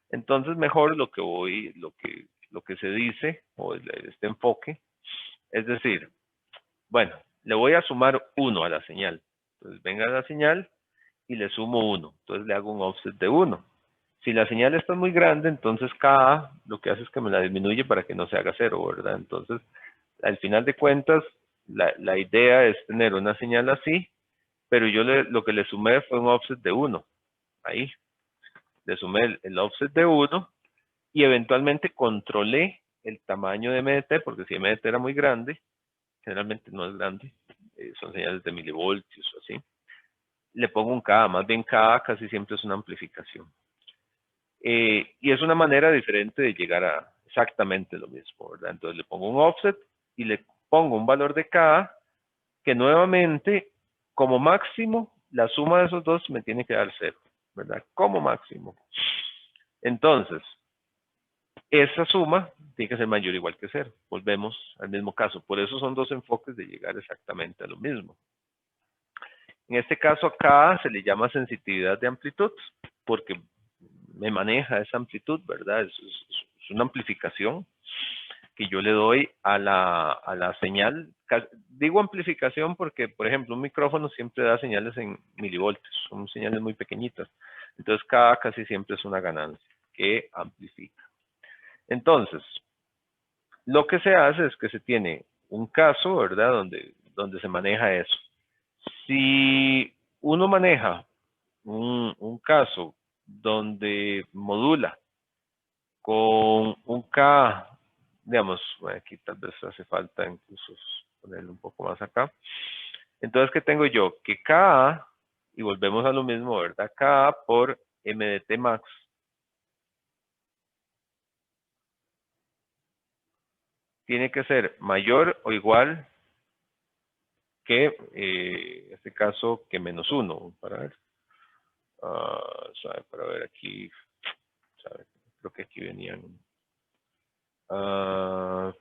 A: entonces mejor lo que se dice, o este enfoque, es decir, bueno, le voy a sumar 1 a la señal. Entonces venga la señal y le sumo 1. Entonces le hago un offset de 1. Si la señal está muy grande, entonces Ka lo que hace es que me la disminuye para que no se haga 0, ¿verdad? Entonces, al final de cuentas, la idea es tener una señal así, pero yo lo que le sumé fue un offset de 1. Ahí. Le sumé el offset de 1 y eventualmente controlé el tamaño de MDT, porque si MDT era muy grande, generalmente no es grande, son señales de milivoltios o así, le pongo un K, más bien K casi siempre es una amplificación. Y es una manera diferente de llegar a exactamente lo mismo, ¿verdad? Entonces le pongo un offset y le pongo un valor de K que nuevamente, como máximo, la suma de esos dos me tiene que dar 0, ¿verdad? Como máximo. Entonces, esa suma tiene que ser mayor o igual que 0. Volvemos al mismo caso. Por eso son dos enfoques de llegar exactamente a lo mismo. En este caso acá se le llama sensitividad de amplitud, porque me maneja esa amplitud, ¿verdad? Es una amplificación que yo le doy a la señal. Digo amplificación porque, por ejemplo, un micrófono siempre da señales en milivoltios, son señales muy pequeñitas. Entonces, K casi siempre es una ganancia que amplifica. Entonces, lo que se hace es que se tiene un caso, ¿verdad? Donde se maneja eso. Si uno maneja un caso donde modula con un K, digamos, bueno, aquí tal vez hace falta incluso ponerle un poco más acá. Entonces, ¿qué tengo yo? Que K, y volvemos a lo mismo, ¿verdad? K por MDT max tiene que ser mayor o igual que, en este caso, que menos 1. Para ver. Para ver aquí, creo que aquí venían. Para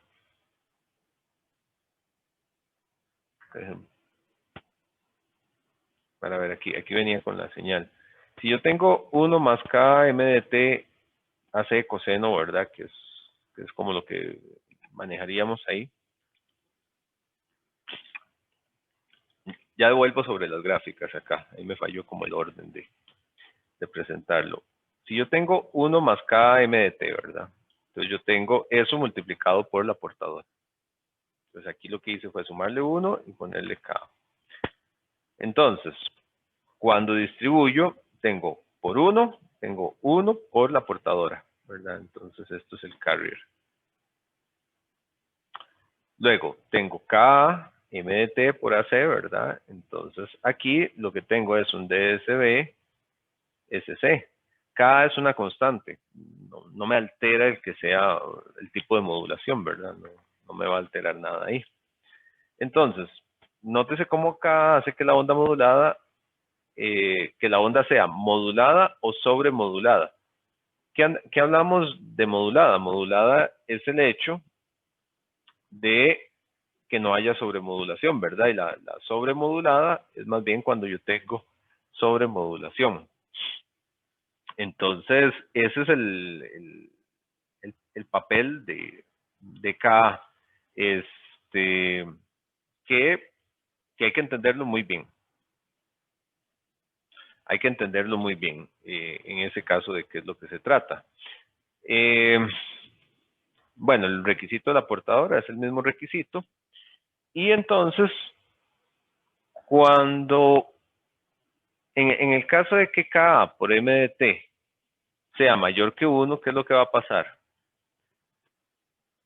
A: ver, aquí venía con la señal. Si yo tengo 1 más K MDT AC coseno, ¿verdad? Que es como lo que manejaríamos ahí. Ya vuelvo sobre las gráficas acá. Ahí me falló como el orden de presentarlo. Si yo tengo 1 más K MDT, ¿verdad? Entonces yo tengo eso multiplicado por la portadora. Entonces aquí lo que hice fue sumarle 1 y ponerle K. Entonces, cuando distribuyo, tengo por 1, tengo 1 por la portadora, ¿verdad? Entonces esto es el carrier. Luego, tengo K, MDT por AC, ¿verdad? Entonces aquí lo que tengo es un DSB, SC. K es una constante, no me altera el que sea el tipo de modulación, ¿verdad? No me va a alterar nada ahí. Entonces, nótese cómo K hace que la onda modulada, que la onda sea modulada o sobremodulada. ¿Qué hablamos de modulada? Modulada es el hecho de que no haya sobremodulación, ¿verdad? Y la sobremodulada es más bien cuando yo tengo sobremodulación. Entonces, ese es el papel de K, que hay que entenderlo muy bien. Hay que entenderlo muy bien en ese caso de qué es lo que se trata. Bueno, el requisito de la portadora es el mismo requisito. Y entonces, cuando, en el caso de que Ka por MDT sea mayor que 1, ¿qué es lo que va a pasar?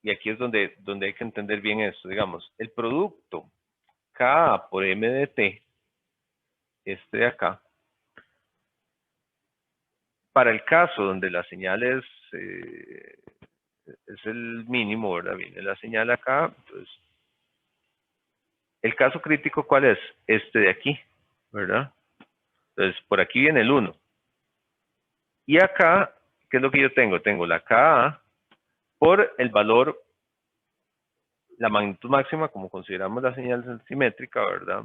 A: Y aquí es donde hay que entender bien esto. Digamos, el producto Ka por MDT, este de acá, para el caso donde la señal es el mínimo, ¿verdad? Viene la señal acá, entonces, el caso crítico, ¿cuál es? Este de aquí, ¿verdad? Entonces, por aquí viene el 1. Y acá, ¿qué es lo que yo tengo? Tengo la Ka por el valor, la magnitud máxima, como consideramos la señal simétrica, ¿verdad?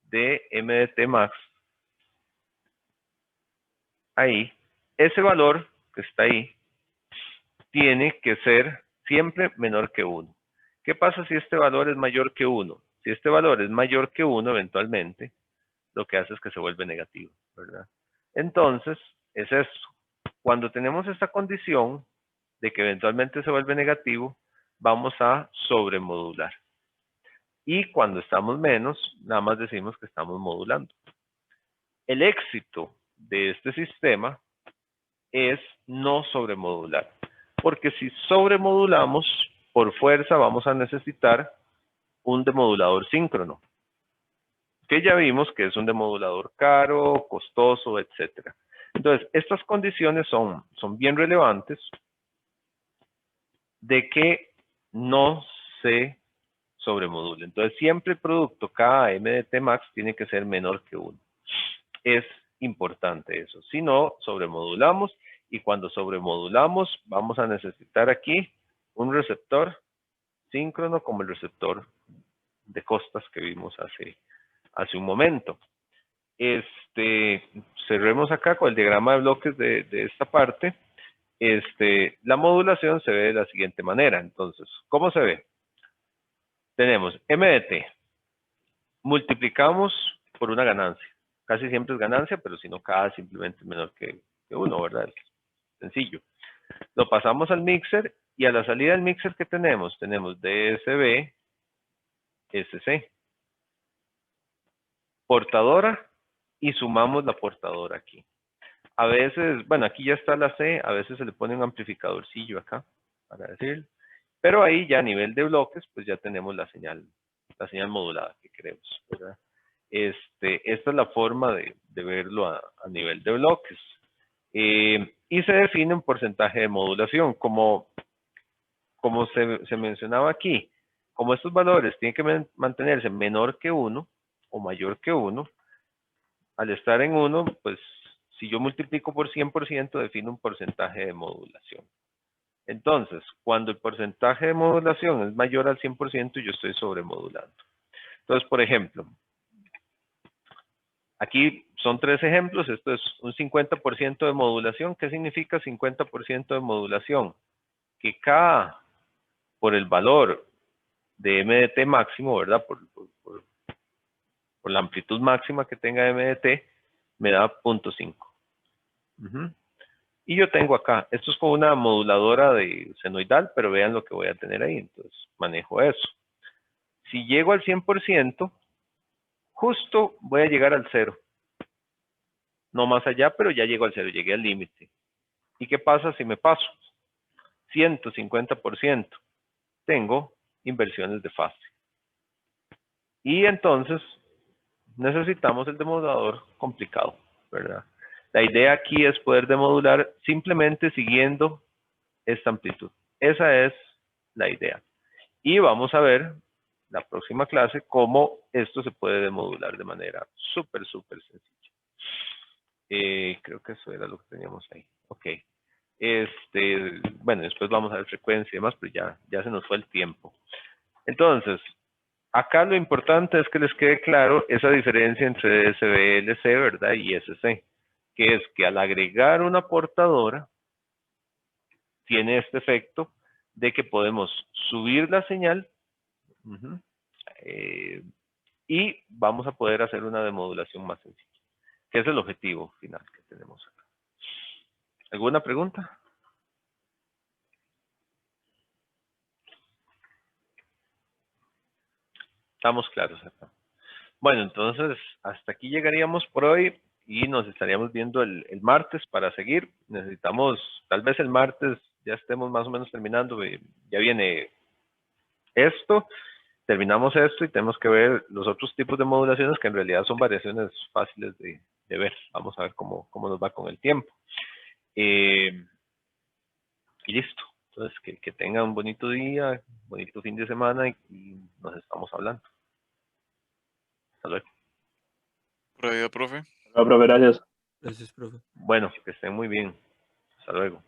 A: De MDT max. Ahí, ese valor que está ahí, tiene que ser siempre menor que 1. ¿Qué pasa si este valor es mayor que 1? Si este valor es mayor que 1, eventualmente, lo que hace es que se vuelve negativo, ¿verdad? Entonces, es eso. Cuando tenemos esta condición de que eventualmente se vuelve negativo, vamos a sobremodular. Y cuando estamos menos, nada más decimos que estamos modulando. El éxito de este sistema es no sobremodular. Porque si sobremodulamos, por fuerza vamos a necesitar un demodulador síncrono, que ya vimos que es un demodulador caro, costoso, etc. Entonces, estas condiciones son bien relevantes de que no se sobremodule. Entonces, siempre el producto KMDT max tiene que ser menor que 1. Es importante eso. Si no, sobremodulamos, y cuando sobremodulamos vamos a necesitar aquí un receptor síncrono como el receptor de costas que vimos hace un momento. Cerremos acá con el diagrama de bloques de esta parte. La modulación se ve de la siguiente manera. Entonces, ¿cómo se ve? Tenemos M de T. Multiplicamos por una ganancia. Casi siempre es ganancia, pero si no, K simplemente es menor que 1, ¿verdad? Sencillo. Lo pasamos al mixer y a la salida del mixer, ¿qué tenemos? Tenemos DSB, SC. Portadora y sumamos la portadora aquí. A veces, bueno, aquí ya está la C, a veces se le pone un amplificadorcillo acá, para decir. Pero ahí ya a nivel de bloques, pues ya tenemos la señal modulada que queremos, ¿verdad? Esta es la forma de verlo a nivel de bloques. Y se define un porcentaje de modulación, como se mencionaba aquí. Como estos valores tienen que mantenerse menor que 1 o mayor que 1, al estar en 1, pues si yo multiplico por 100%, defino un porcentaje de modulación. Entonces, cuando el porcentaje de modulación es mayor al 100%, yo estoy sobremodulando. Entonces, por ejemplo, aquí son 3 ejemplos. Esto es un 50% de modulación. ¿Qué significa 50% de modulación? Que K por el valor de M de T máximo, ¿verdad? Por la amplitud máxima que tenga M de T, me da 0.5. Y yo tengo acá, esto es como una moduladora de senoidal, pero vean lo que voy a tener ahí. Entonces, manejo eso. Si llego al 100%, justo voy a llegar al 0. No más allá, pero ya llego al 0, llegué al límite. ¿Y qué pasa si me paso? 150%. Tengo inversiones de fase. Y entonces necesitamos el demodulador complicado, ¿verdad? La idea aquí es poder demodular simplemente siguiendo esta amplitud. Esa es la idea. Y vamos a ver la próxima clase cómo esto se puede demodular de manera súper sencilla. Creo que eso era lo que teníamos ahí. Ok. Bueno, después vamos a ver frecuencia y demás, pero ya se nos fue el tiempo. Entonces, acá lo importante es que les quede claro esa diferencia entre DSB, LC, ¿verdad? Y SC, que es que al agregar una portadora, tiene este efecto de que podemos subir la señal y vamos a poder hacer una demodulación más sencilla, que es el objetivo final que tenemos acá. ¿Alguna pregunta? Estamos claros acá. Bueno, entonces hasta aquí llegaríamos por hoy y nos estaríamos viendo el martes para seguir. Necesitamos, tal vez el martes ya estemos más o menos terminando, ya viene esto, terminamos esto y tenemos que ver los otros tipos de modulaciones que en realidad son variaciones fáciles de ver. Vamos a ver cómo nos va con el tiempo. Y listo. Entonces, que tengan un bonito día, bonito fin de semana y nos estamos hablando. Hasta luego.
B: Por ahí, profe.
G: Profe, gracias.
H: Gracias, profe.
A: Bueno, que estén muy bien. Hasta luego.